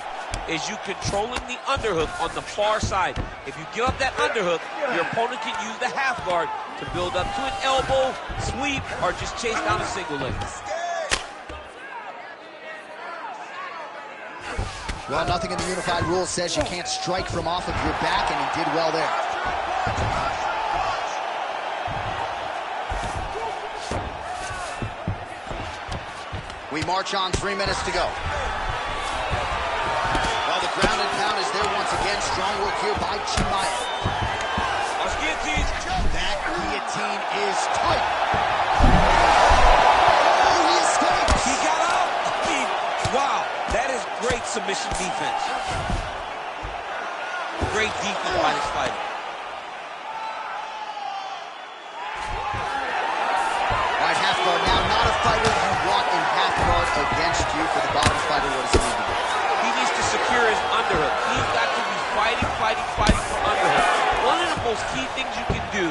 is you controlling the underhook on the far side. If you give up that underhook, your opponent can use the half guard to build up to an elbow, sweep, or just chase down a single leg. Well, nothing in the unified rules says you can't strike from off of your back, and he did well there. We march on, 3 minutes to go. Well, the ground and pound is there once again. Strong work here by Chimaev. That guillotine is tight. Oh, he escapes. He got out. Wow, that is great submission defense. Great defense by this fighter. All right, half guard now. Not a fighter you want in half guard against you. For the bottom fighter, what does he need to do? He needs to secure his underhook. He's got to be fighting for underhook. One of the most key things you can do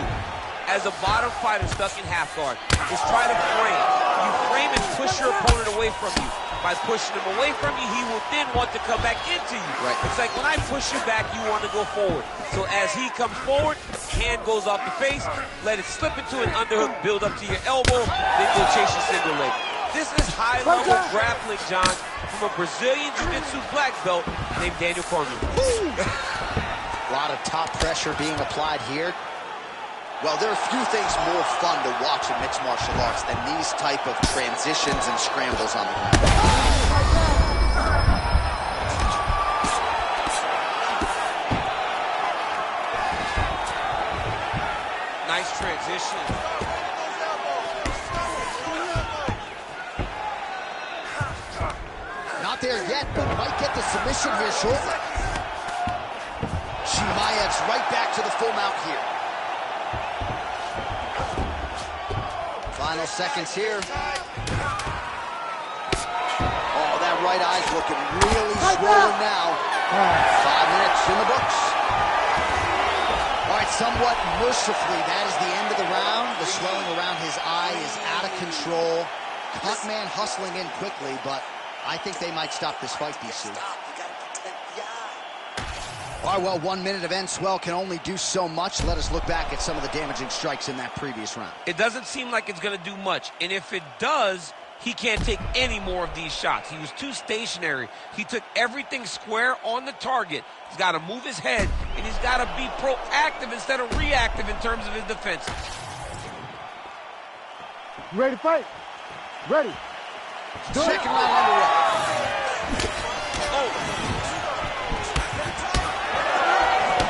as a bottom fighter stuck in half guard is try to frame. You frame and push your opponent away from you. By pushing him away from you, he will then want to come back into you. Right. It's like when I push you back, you want to go forward. So as he comes forward, hand goes off the face, let it slip into an underhook, build up to your elbow, then go chase your single leg. This is high-level grappling, John, from a Brazilian Jiu-Jitsu black belt named Daniel Cormier. A lot of top pressure being applied here. Well, there are few things more fun to watch in mixed martial arts than these type of transitions and scrambles on the ground. Nice transition. Not there yet, but might get the submission here shortly. Chimaev's right back to the full mount here. Final seconds here. Oh, that right eye's looking really swollen now. 5 minutes in the books. All right, somewhat mercifully, that is the end of the round. The swelling around his eye is out of control. Huntman hustling in quickly, but I think they might stop this fight, DC. All right, well, 1 minute of end swell can only do so much. Let us look back at some of the damaging strikes in that previous round. It doesn't seem like it's going to do much. And if it does, He can't take any more of these shots. He was too stationary. He took everything square on the target. He's got to move his head, and he's got to be proactive instead of reactive in terms of his defense. You ready to fight? Ready. Second round underway.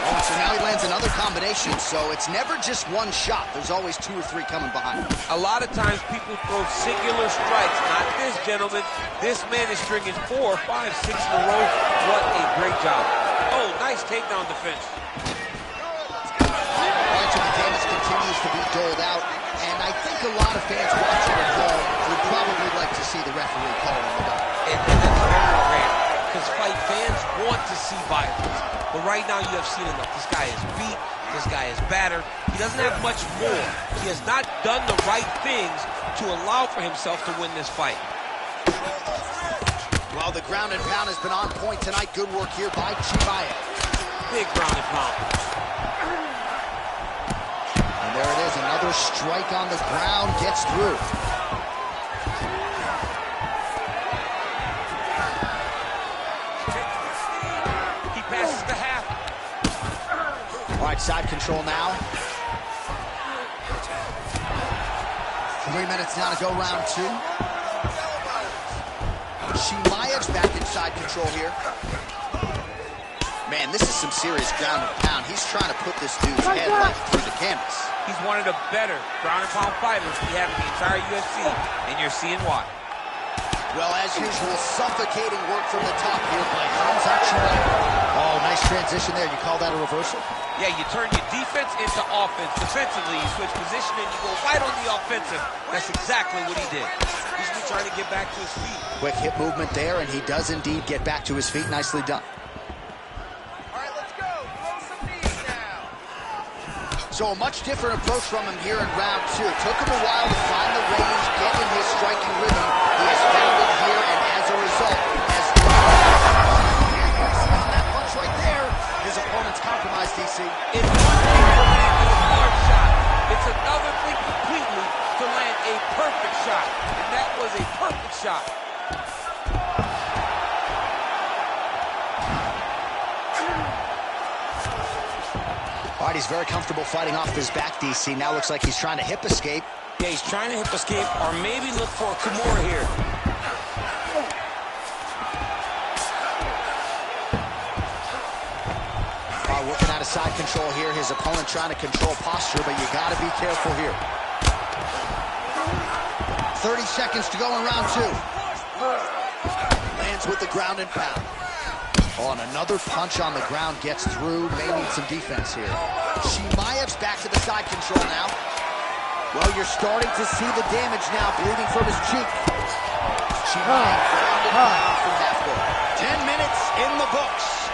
Oh, so now he lands another combination, so it's never just one shot. There's always 2 or 3 coming behind him. A lot of times people throw singular strikes. Not this, gentlemen. This man is stringing 4, 5, 6 in a row. What a great job. Oh, nice takedown defense. All right, so the damage continues to be doled out, and I think a lot of fans watching at home would probably like to see the referee call on the dot. And that's very rare, because fight fans want to see violence. But right now you have seen enough. This guy is beat. This guy is battered. He doesn't have much more. He has not done the right things to allow for himself to win this fight. Well, the ground and pound has been on point tonight. Good work here by Chimaev. Big ground and pound. And there it is, another strike on the ground, gets through. He passes the half. All right, side control now. 3 minutes now to go, round 2. Chimaev's back inside control here. Man, this is some serious ground and pound. He's trying to put this dude's head right through the canvas. He's one of the better ground and pound fighters we have in the entire UFC, and you're seeing why. Well, as usual, suffocating work from the top here by Hamza Chimaev. Oh, nice transition there. You call that a reversal? Yeah, you turn your defense into offense. Defensively, you switch position and you go right on the offensive. That's exactly what he did. He's been trying to get back to his feet. Quick hip movement there, and he does indeed get back to his feet. Nicely done. So a much different approach from him here in round 2. Took him a while to find the range, get in his striking rhythm. He has found it here, and as a result, has on that punch right there. His opponent's compromised, DC. It's one thing to land a hard shot. It's another thing completely to land a perfect shot. And that was a perfect shot. All right, he's very comfortable fighting off his back, DC. Now looks like he's trying to hip escape. Yeah, he's trying to hip escape or maybe look for a Kimura here. Working out of side control here. His opponent trying to control posture, but you got to be careful here. 30 seconds to go in round 2. Lands with the ground and pound. Oh, and another punch on the ground gets through. May need some defense here. Chimaev's back to the side control now. Well, you're starting to see the damage now, bleeding from his cheek. Chimaev ground and pound from half guard. 10 minutes in the books.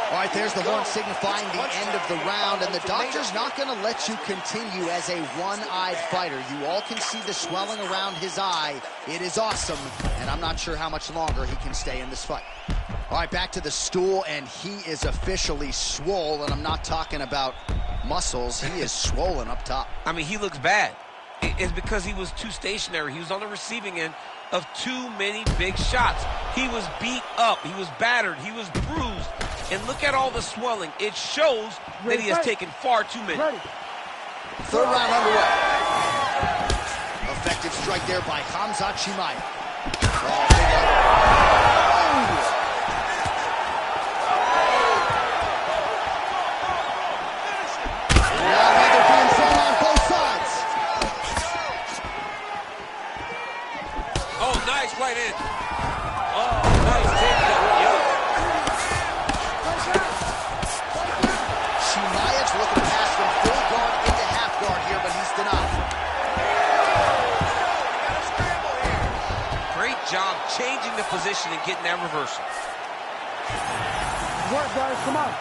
All right, there's the horn signifying the end of the round, and the doctor's not going to let you continue as a one-eyed fighter. You all can see the swelling around his eye. It is awesome, and I'm not sure how much longer he can stay in this fight. All right, back to the stool, and he is officially swole, and I'm not talking about muscles. He is swollen up top. I mean, he looks bad. It's because he was too stationary. He was on the receiving end of too many big shots. He was beat up. He was battered. He was bruised. And look at all the swelling. It shows that he has taken far too many. Third round underway. Effective strike there by Hamza Chimaev. Oh, big elbow. Now they're being thrown on both sides. Oh, nice right in. Oh, nice takedown. Yep. Chimaev's looking to pass from full guard into half guard here, but he's denied. Great job changing the position and getting that reversal. Work, guys, come on.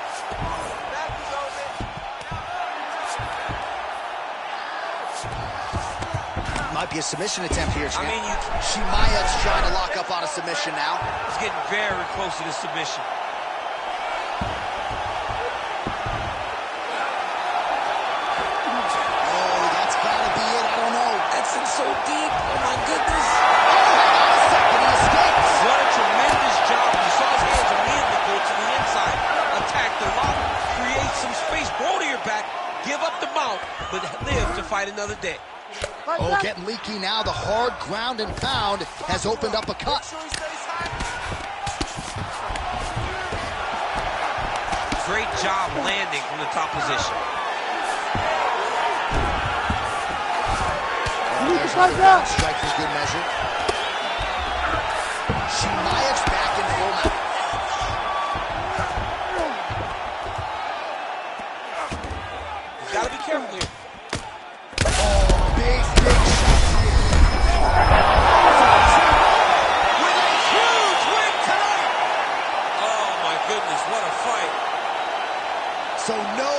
Might be a submission attempt here, champ. I mean, Chimaev's trying to lock up on a submission now. he's getting very close to the submission. Oh, that's got to be it. I don't know. That's in so deep. Oh, my goodness. some space. Ball to your back. Give up the mount, but live to fight another day. Oh, getting leaky now. The hard ground and pound has opened up a cut. Great job landing from the top position. There's another ground strike for good measure. Chimaev's back in full mount. You gotta be careful here. Oh, big shot. With a huge win tonight. Oh my goodness, what a fight. So no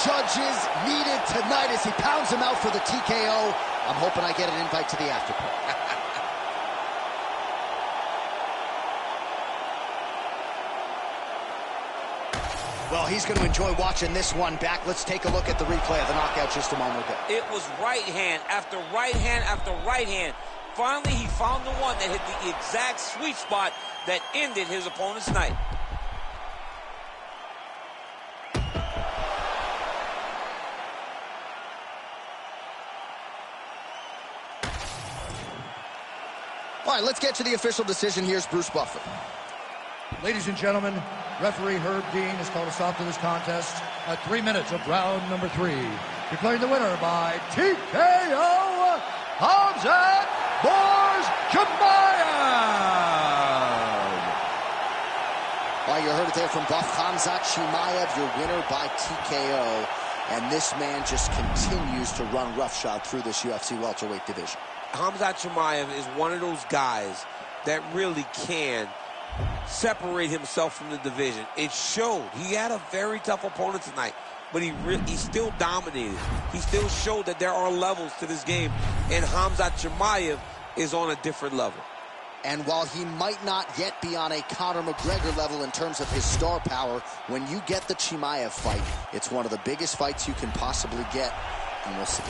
judges needed tonight as he pounds him out for the TKO. I'm hoping I get an invite to the after party. Well, he's going to enjoy watching this one back. Let's take a look at the replay of the knockout just a moment ago. It was right hand after right hand after right hand. Finally, he found the one that hit the exact sweet spot that ended his opponent's night. All right, let's get to the official decision. Here's Bruce Buffer. Ladies and gentlemen, referee Herb Dean has called a stop to this contest at 3 minutes of round number 3. Declaring the winner by TKO, Khamzat Chimaev. Well, you heard it there from Buff. Khamzat Chimaev, your winner by TKO. And this man just continues to run roughshod through this UFC welterweight division. Khamzat Chimaev is one of those guys that really can separate himself from the division. It showed. He had a very tough opponent tonight, but he still dominated. He still showed that there are levels to this game, and Khamzat Chimaev is on a different level. And while he might not yet be on a Conor McGregor level in terms of his star power, when you get the Chimaev fight, it's one of the biggest fights you can possibly get, and we'll see.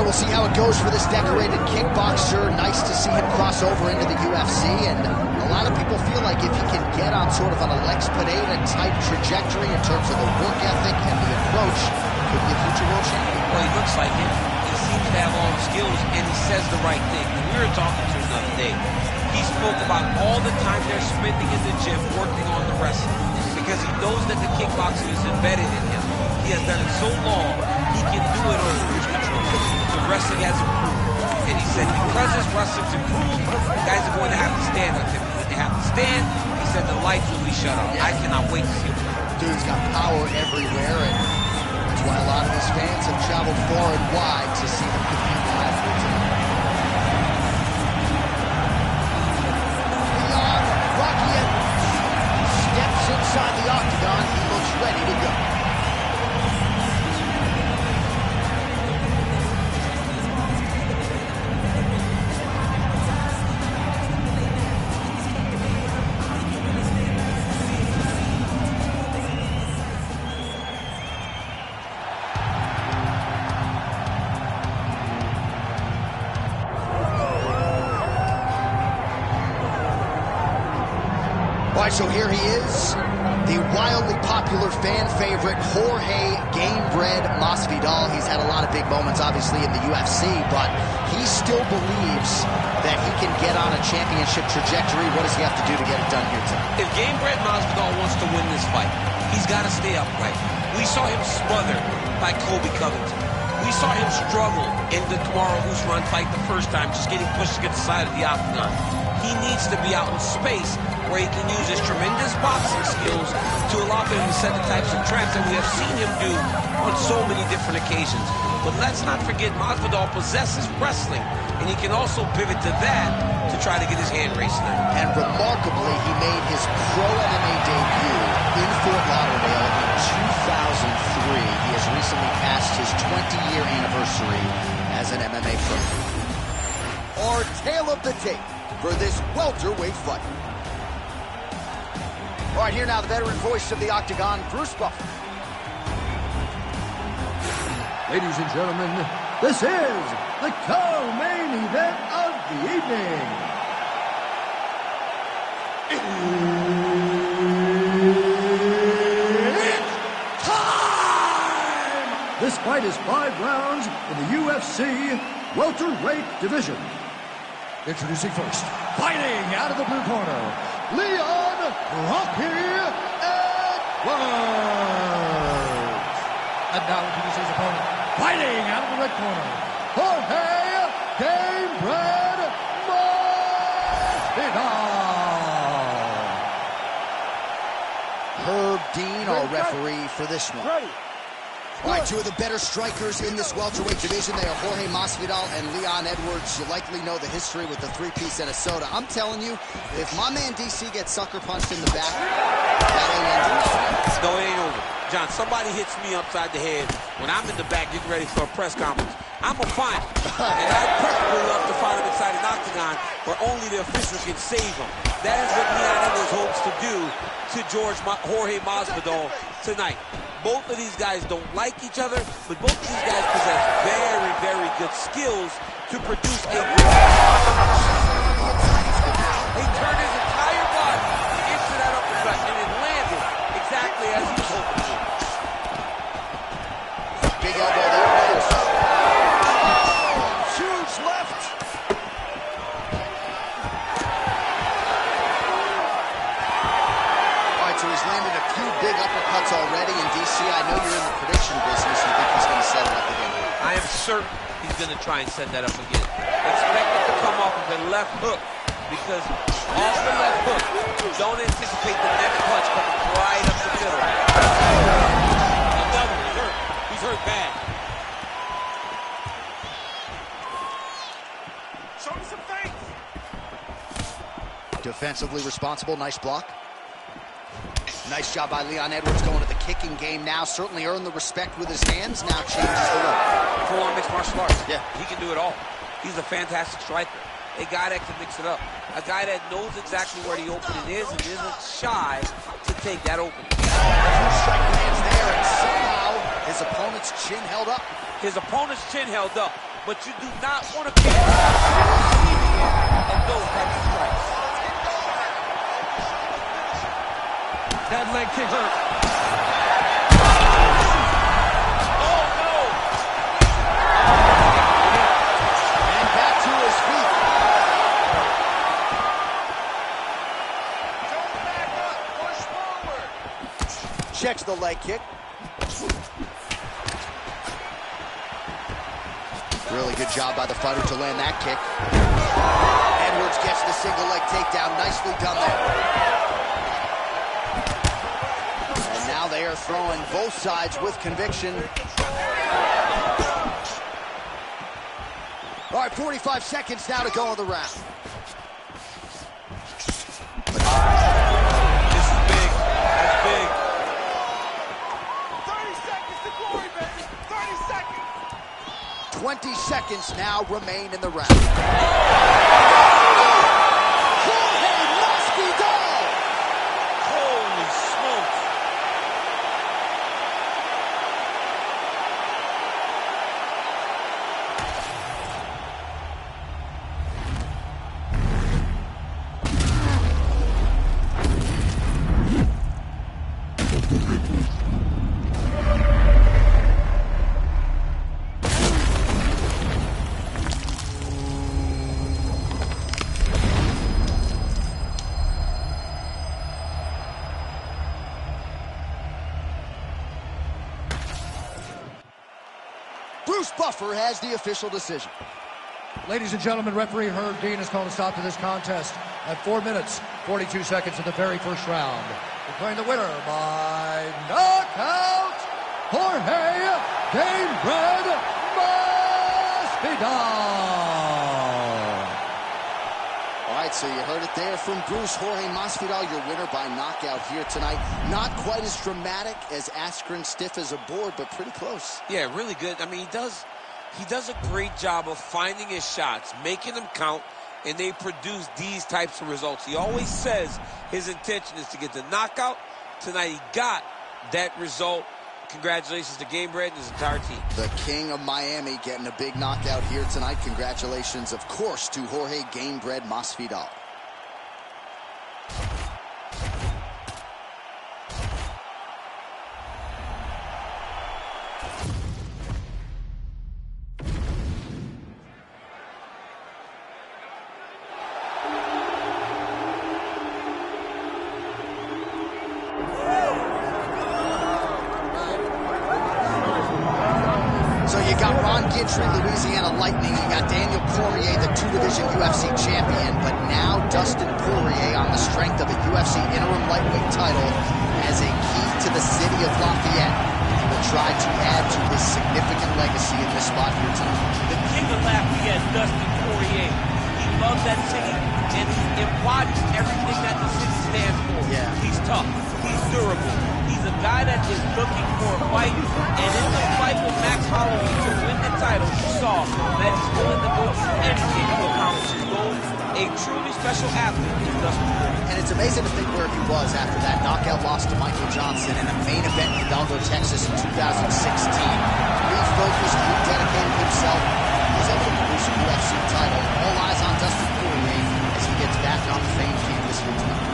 We'll see how it goes for this decorated kickboxer. Nice to see him cross over into the UFC, and a lot of people feel like if he can get on sort of an Alex Pereira-type trajectory in terms of the work ethic and the approach, could be a future world champion. Well, he looks like it. He seems to have all the skills, and he says the right thing. When we were talking to him the other day, he spoke about all the time they're spending in the gym working on the wrestling, because he knows that the kickboxing is embedded in him. He has done it so long, he can do it on cruise control. The wrestling has improved. And he said because his wrestling's improved, guys are going to have to stand on him. When they have to stand, he said the lights will be shut off. I cannot wait to see him. Dude's got power everywhere, and that's why a lot of his fans have traveled far and wide to see him compete live here tonight. Leon Rocky steps inside the octagon. He looks ready to go. So here he is, the wildly popular fan favorite, Jorge Gamebred Masvidal. He's had a lot of big moments, obviously, in the UFC, but he still believes that he can get on a championship trajectory. What does he have to do to get it done here tonight? If Gamebred Masvidal wants to win this fight, he's got to stay upright. We saw him smothered by Colby Covington. We saw him struggle in the Kamaru Usman fight the first time, just getting pushed against the side of the octagon. He needs to be out in space where he can use his tremendous boxing skills to allow him to set the types of traps that we have seen him do on so many different occasions. But let's not forget Masvidal possesses wrestling, and he can also pivot to that to try to get his hand racing. And remarkably, he made his pro MMA debut in Fort Lauderdale in 2003. He has recently passed his 20-year anniversary as an MMA pro. Our tale of the tape for this welterweight fight. All right, here now, the veteran voice of the Octagon, Bruce Buffer. Ladies and gentlemen, this is the co-main event of the evening. It's time! This fight is 5 rounds in the UFC welterweight division. Introducing first, fighting out of the blue corner, Leon Rocky Edwards. And now introducing his opponent, fighting out of the red corner, Jorge Gamebred Masvidal. Herb Dean, our referee for this one. Ready. All right, two of the better strikers in this welterweight division. They are Jorge Masvidal and Leon Edwards. You likely know the history with the 3-piece and a soda. I'm telling you, if my man DC gets sucker punched in the back, that ain't ending. No, it ain't over. John, somebody hits me upside the head when I'm in the back getting ready for a press conference. I'm going to find him. And I preferably love to find him inside an octagon where only the official can save him. That is what Leon Edwards hopes to do to Jorge Masvidal tonight. Both of these guys don't like each other, but both of these guys possess very, very good skills to produce a great He turned his entire body into that uppercut, and it landed exactly as he was hoping to. Big elbow there. Huge left. All right, so he's landed a few big uppercuts already. And DC, I know you're in the prediction business. You think he's going to set it up again? I am certain he's going to try and set that up again. Expect it to come off of the left hook, because off the left hook, don't anticipate the next punch coming right up the middle. Another, he's hurt. He's hurt bad. Show me some face. Defensively responsible. Nice block. Nice job by Leon Edwards going to the kicking game now. Certainly earned the respect with his hands. Now changes the look. Full-on mixed martial arts. Yeah. He can do it all. He's a fantastic striker. A guy that can mix it up. A guy that knows exactly where the opening is and isn't shy to take that opening. Two strike lands there, and somehow his opponent's chin held up. His opponent's chin held up, but you do not want to be of those types of strikes. That leg kick hurt. Oh, no! And back to his feet. Don't back up. Push forward. Checks the leg kick. Really good job by the fighter to land that kick. Edwards gets the single leg takedown. Nicely done there. And now they are throwing both sides with conviction. All right, 45 seconds now to go in the round. This is big. That's big. 30 seconds to glory, baby. 30 seconds. 20 seconds now remain in the round. Jorge Masvidal! Holy smokes. Bruce Buffer has the official decision. Ladies and gentlemen, referee Herb Dean has called a stop to this contest at 4 minutes, 42 seconds of the very first round. Declaring the winner by knockout, Jorge Gamebred Masvidal. All right, so you heard it there from Bruce. Jorge Masvidal, your winner by knockout here tonight. Not quite as dramatic as Askren stiff as a board, but pretty close. Yeah, really good. I mean, he does a great job of finding his shots, making them count, and they produce these types of results. He always says his intention is to get the knockout. Tonight he got that result Congratulations to Gamebred and his entire team. The King of Miami getting a big knockout here tonight. Congratulations, of course, to Jorge Gamebred Masvidal. Louisiana Lightning, you got Daniel Poirier, the two-division UFC champion, but now Dustin Poirier on the strength of a UFC interim lightweight title as a key to the city of Lafayette. He will try to add to his significant legacy in this spot here tonight. The King of Lafayette, Dustin Poirier. He loves that city, and he embodies everything that the city stands for. Yeah. He's tough. He's durable. He's a guy that is looking for a fight, and in the fight with Max Holloway to win the title, you saw that he's willing to do anything to accomplish his goal. A truly special athlete is Dustin Poirier. And it's amazing to think where he was after that knockout loss to Michael Johnson in a main event in Hidalgo, Texas in 2016. Refocused, rededicated himself. He was able to produce a UFC title. All eyes on Dustin Poirier as he gets back on the famed canvas here tonight.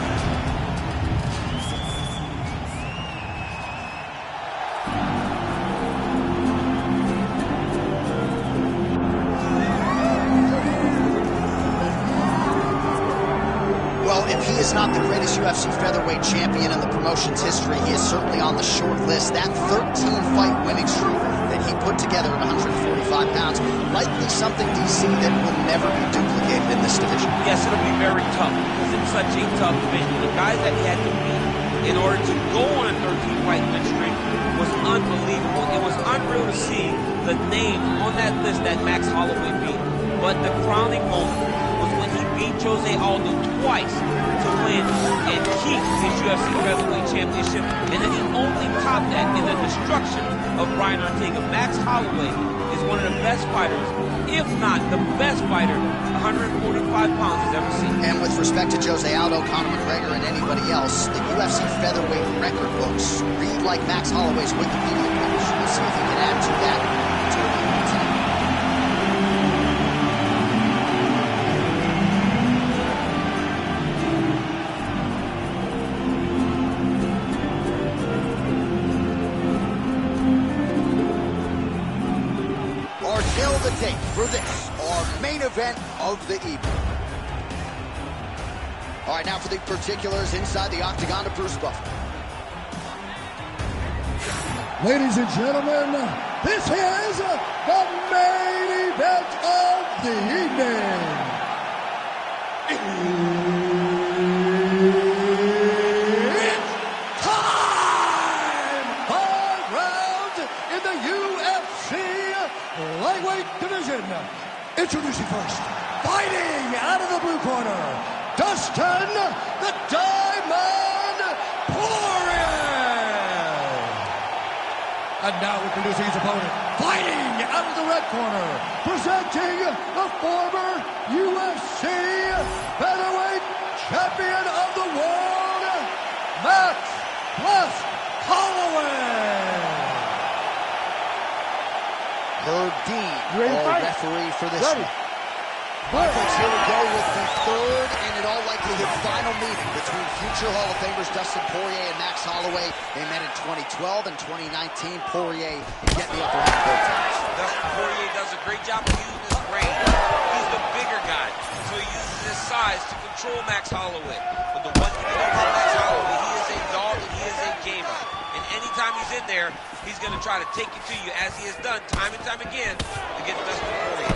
If he is not the greatest UFC featherweight champion in the promotion's history, he is certainly on the short list. That 13-fight winning streak that he put together at 145 pounds, likely something, DC, that will never be duplicated in this division. Yes, it'll be very tough because it's such a tough division. The guys that he had to beat in order to go on a 13-fight win streak was unbelievable. It was unreal to see the names on that list that Max Holloway beat. But the crowning moment was when he beat Jose Aldo twice to win and keep his UFC featherweight championship, and then he only topped that in the destruction of Brian Ortega. Max Holloway is one of the best fighters, if not the best fighter 145 pounds has ever seen. And with respect to Jose Aldo, Conor McGregor, and anybody else, the UFC featherweight record books read like Max Holloway's Wikipedia page. We'll see if he can add to that. Kill the date for this, our main event of the evening. All right, now for the particulars inside the octagon of Bruce Buffer. Ladies and gentlemen, this is the main event of the evening. It's time! 5 rounds in the UFC lightweight division. Introducing first, fighting out of the blue corner, Dustin the Diamond Poirier. And now introducing his opponent, fighting out of the red corner, presenting the former UFC featherweight champion of the world, Max Holloway. Herb Dean, our referee for this one. All right, folks, here we go with the third and in all likelihood final meeting between future Hall of Famers Dustin Poirier and Max Holloway. They met in 2012 and 2019. Poirier getting the upper hand both times. Dustin Poirier does a great job of using his brain. He's the bigger guy, so he uses his size to control Max Holloway. But the one thing you know about Max Holloway, he is a dog and he is a gamer. And anytime he's in there, he's going to try to take it to you, as he has done time and time again to get Dustin Poirier.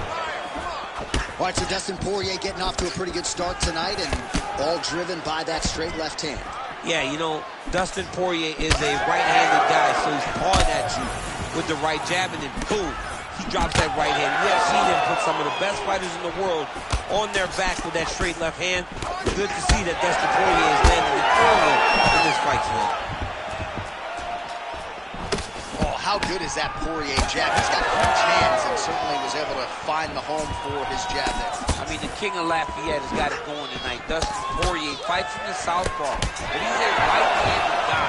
All right, so Dustin Poirier getting off to a pretty good start tonight, and all driven by that straight left hand. Yeah, you know, Dustin Poirier is a right-handed guy, so he's pawing at you with the right jab, and then boom, he drops that right hand. We have seen him put some of the best fighters in the world on their back with that straight left hand. Good to see that Dustin Poirier is landing it early in this fight tonight. How good is that Poirier jab? He's got huge hands and certainly was able to find the home for his jab there. I mean, the King of Lafayette has got it going tonight. Dustin Poirier fights from the southpaw, but he's a right-handed guy.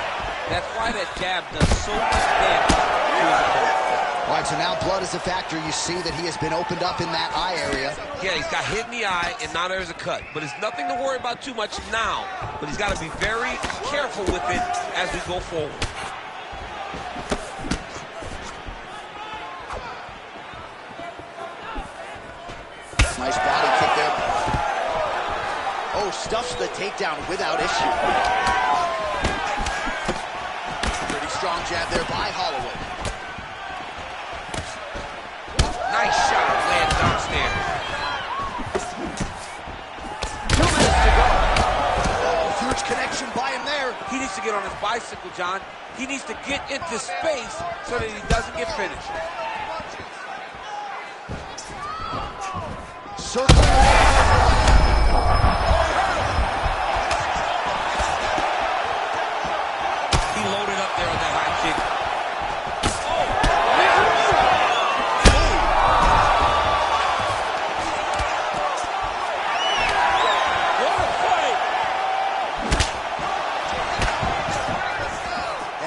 That's why that jab does so much damage to his opponent. All right, so now blood is a factor. You see that he has been opened up in that eye area. Yeah, he's got hit in the eye, and now there's a cut. But it's nothing to worry about too much now. But he's got to be very careful with it as we go forward. Nice body kick there. Oh, stuffs the takedown without issue. Pretty strong jab there by Holloway. Nice shot, lands downstairs. 2 minutes to go. Oh, huge connection by him there. He needs to get on his bicycle, John. He needs to get into space so that he doesn't get finished. Circling He loaded up there on that high kick. What a fight!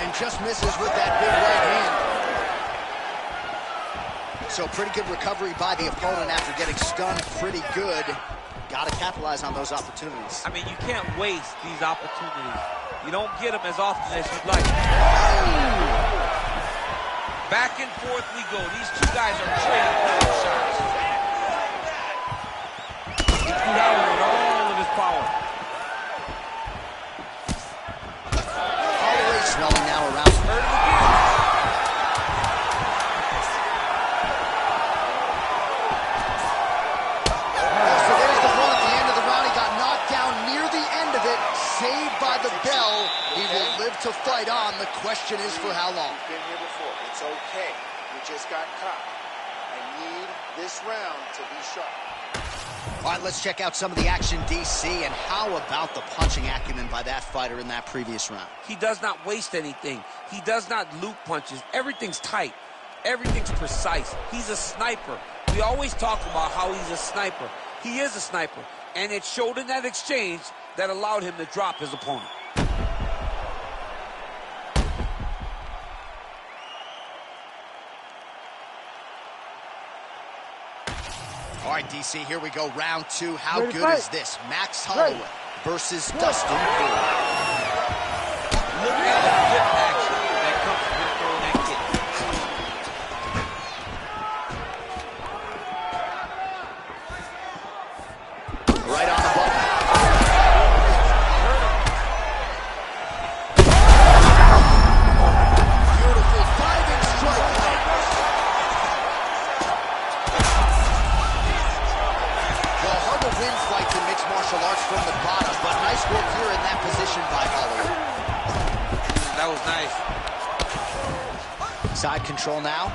and just misses with that big right hand. So pretty good recovery by the opponent after getting stunned pretty good. Got to capitalize on those opportunities. I mean, you can't waste these opportunities. You don't get them as often as you'd like. Back and forth we go. These two guys are trading shots. He threw that one with all of his power. Holloway swelling now around. Hurt him again. So there's the one at the end of the round. He got knocked down near the end of it. Saved by the bell. He will live to fight on. The question is for how long. You've been here before. It's okay. You just got caught. I need this round to be sharp. All right, let's check out some of the action, DC, and how about the punching acumen by that fighter in that previous round? He does not waste anything. He does not loop punches. Everything's tight. Everything's precise. He's a sniper. We always talk about how he's a sniper. He is a sniper, and it showed in that exchange that allowed him to drop his opponent. All right, DC, here we go. Round 2. How Ready, good fight. is this? Max Holloway versus Dustin Poirier. Look at the hip action that comes from him throwing that kick. Right on the button. Beautiful diving strike lands. Well, hard to win fights in mixed martial arts from the bottom, but nice work here in that position by Holloway. That was nice. Side control now.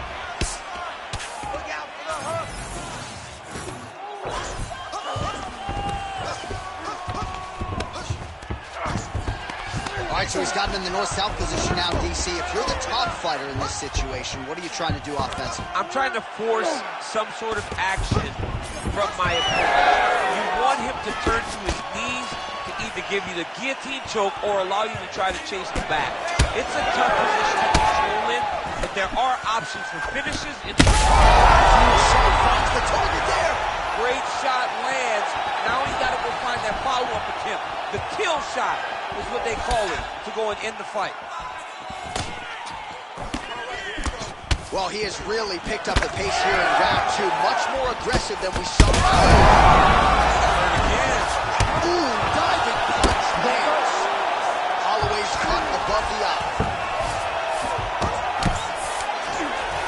All right, so he's gotten in the north-south position now, DC. If you're the top fighter in this situation, what are you trying to do offensively? I'm trying to force some sort of action from my opponent. You want him to turn to his knees to either give you the guillotine choke or allow you to try to chase the back. It's a tough position to control in, but there are options for finishes. Huge shot finds the target there. Great shot lands. Now he's got to go find that follow-up attempt. The kill shot is what they call it, to go and end the fight. Well, he has really picked up the pace here in round 2. Much more aggressive than we saw. Again. Ooh, diving punch lands. Holloway's cut above the eye.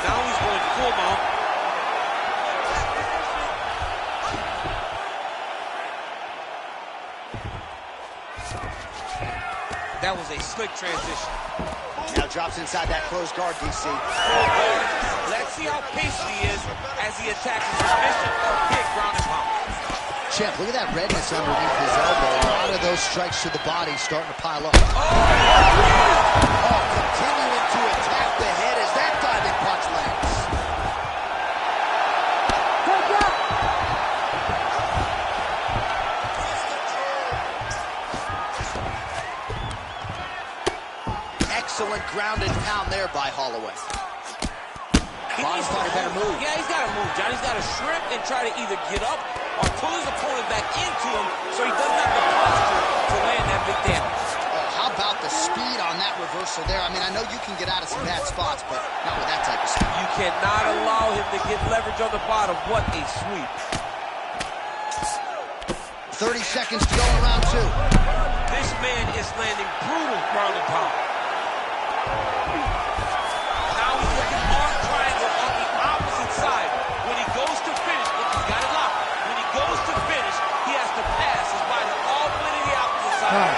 Now he's going full mount. That was a slick transition. Now drops inside that closed guard, DC. Let's see how patient he is as he attacks his submission or big ground and pound. Champ, look at that redness underneath his elbow. A lot of those strikes to the body starting to pile up. Oh, continuing to attack the head as that diving punch lands. ground and pound there by Holloway. Bottom fighter better move. Yeah, he's got to move, John. He's got to shrimp and try to either get up or pull his opponent back into him so he doesn't have the posture to land that big damage. Oh, how about the speed on that reversal there? I mean, I know you can get out of some bad spots, but not with that type of speed. You cannot allow him to get leverage on the bottom. What a sweep. 30 seconds to go in round 2. This man is landing brutal ground and pound. Now he's looking arm triangle on the opposite side. When he goes to finish, look, he's got it locked. When he goes to finish, he has to pass his body all the way to the opposite side.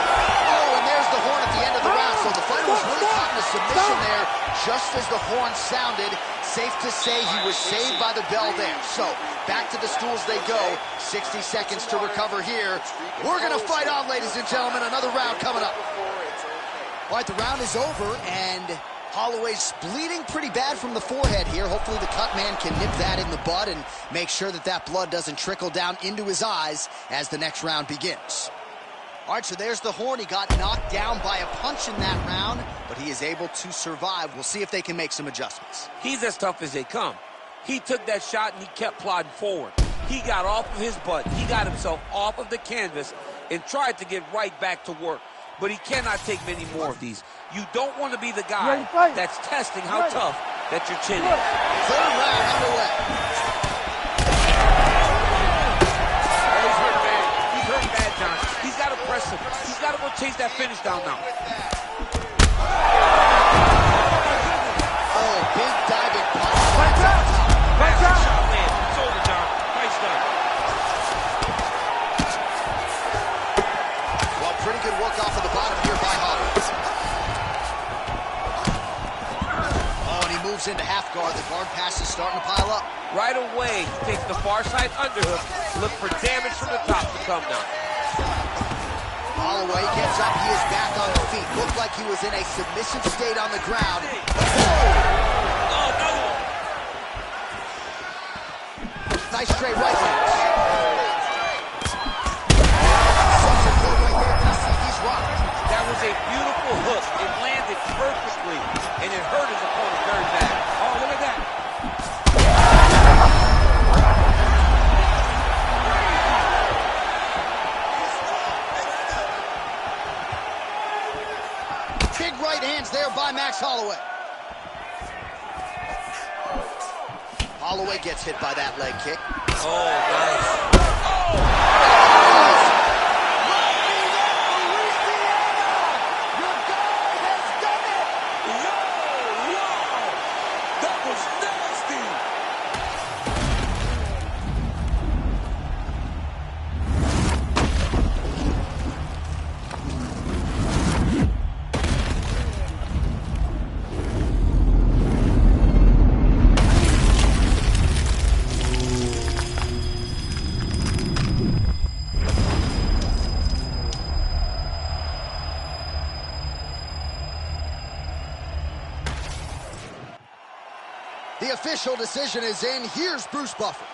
Oh, and there's the horn at the end of the round. So the fighter was really caught in a submission there just as the horn sounded. Safe to say he was saved by the bell there. So back to the stools they go. 60 seconds to recover here. We're going to fight on, ladies and gentlemen. Another round coming up. All right, the round is over, and Holloway's bleeding pretty bad from the forehead here. Hopefully the cut man can nip that in the bud and make sure that that blood doesn't trickle down into his eyes as the next round begins. All right, so there's the horn. He got knocked down by a punch in that round, but he is able to survive. We'll see if they can make some adjustments. He's as tough as they come. He took that shot and he kept plodding forward. He got off of his butt. He got himself off of the canvas and tried to get right back to work. But he cannot take many more of these. You don't want to be the guy that's testing how tough that your chin is. Third round underway. He's hurt bad. He's hurt bad, John. He's got to press him. He's got to go chase that finish down now. Oh, big diving punch. Massive shot land. It's over, John. Fight's done. Well, pretty good work off of the bottom here by Holloway. Oh, and he moves into half guard. The guard pass is starting to pile up. Right away, he takes the far side underhook. Look for damage from the top to come now. Holloway gets up. He is back on the feet. Looked like he was in a submissive state on the ground. Oh, another one. Nice straight right hands. Support right there, Dusty. He's rocked. That was a beautiful hook. It landed perfectly, and it hurt his opponent very bad. Oh, look at that. Big right hands there by Max Holloway. Holloway gets hit by that leg kick. Oh, nice. That was nasty. The official decision is in. Here's Bruce Buffer.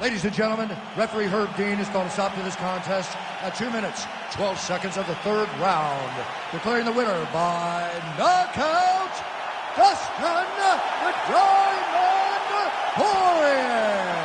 Ladies and gentlemen, referee Herb Dean has called a stop to this contest at 2 minutes, 12 seconds of the third round, declaring the winner by knockout, Dustin the Diamond Poirier.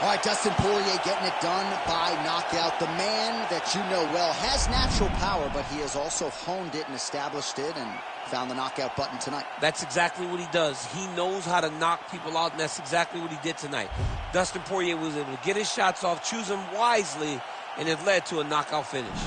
All right, Dustin Poirier getting it done by knockout. The man that you know well has natural power, but he has also honed it and established it and found the knockout button tonight. That's exactly what he does. He knows how to knock people out, and that's exactly what he did tonight. Dustin Poirier was able to get his shots off, choose them wisely, and it led to a knockout finish.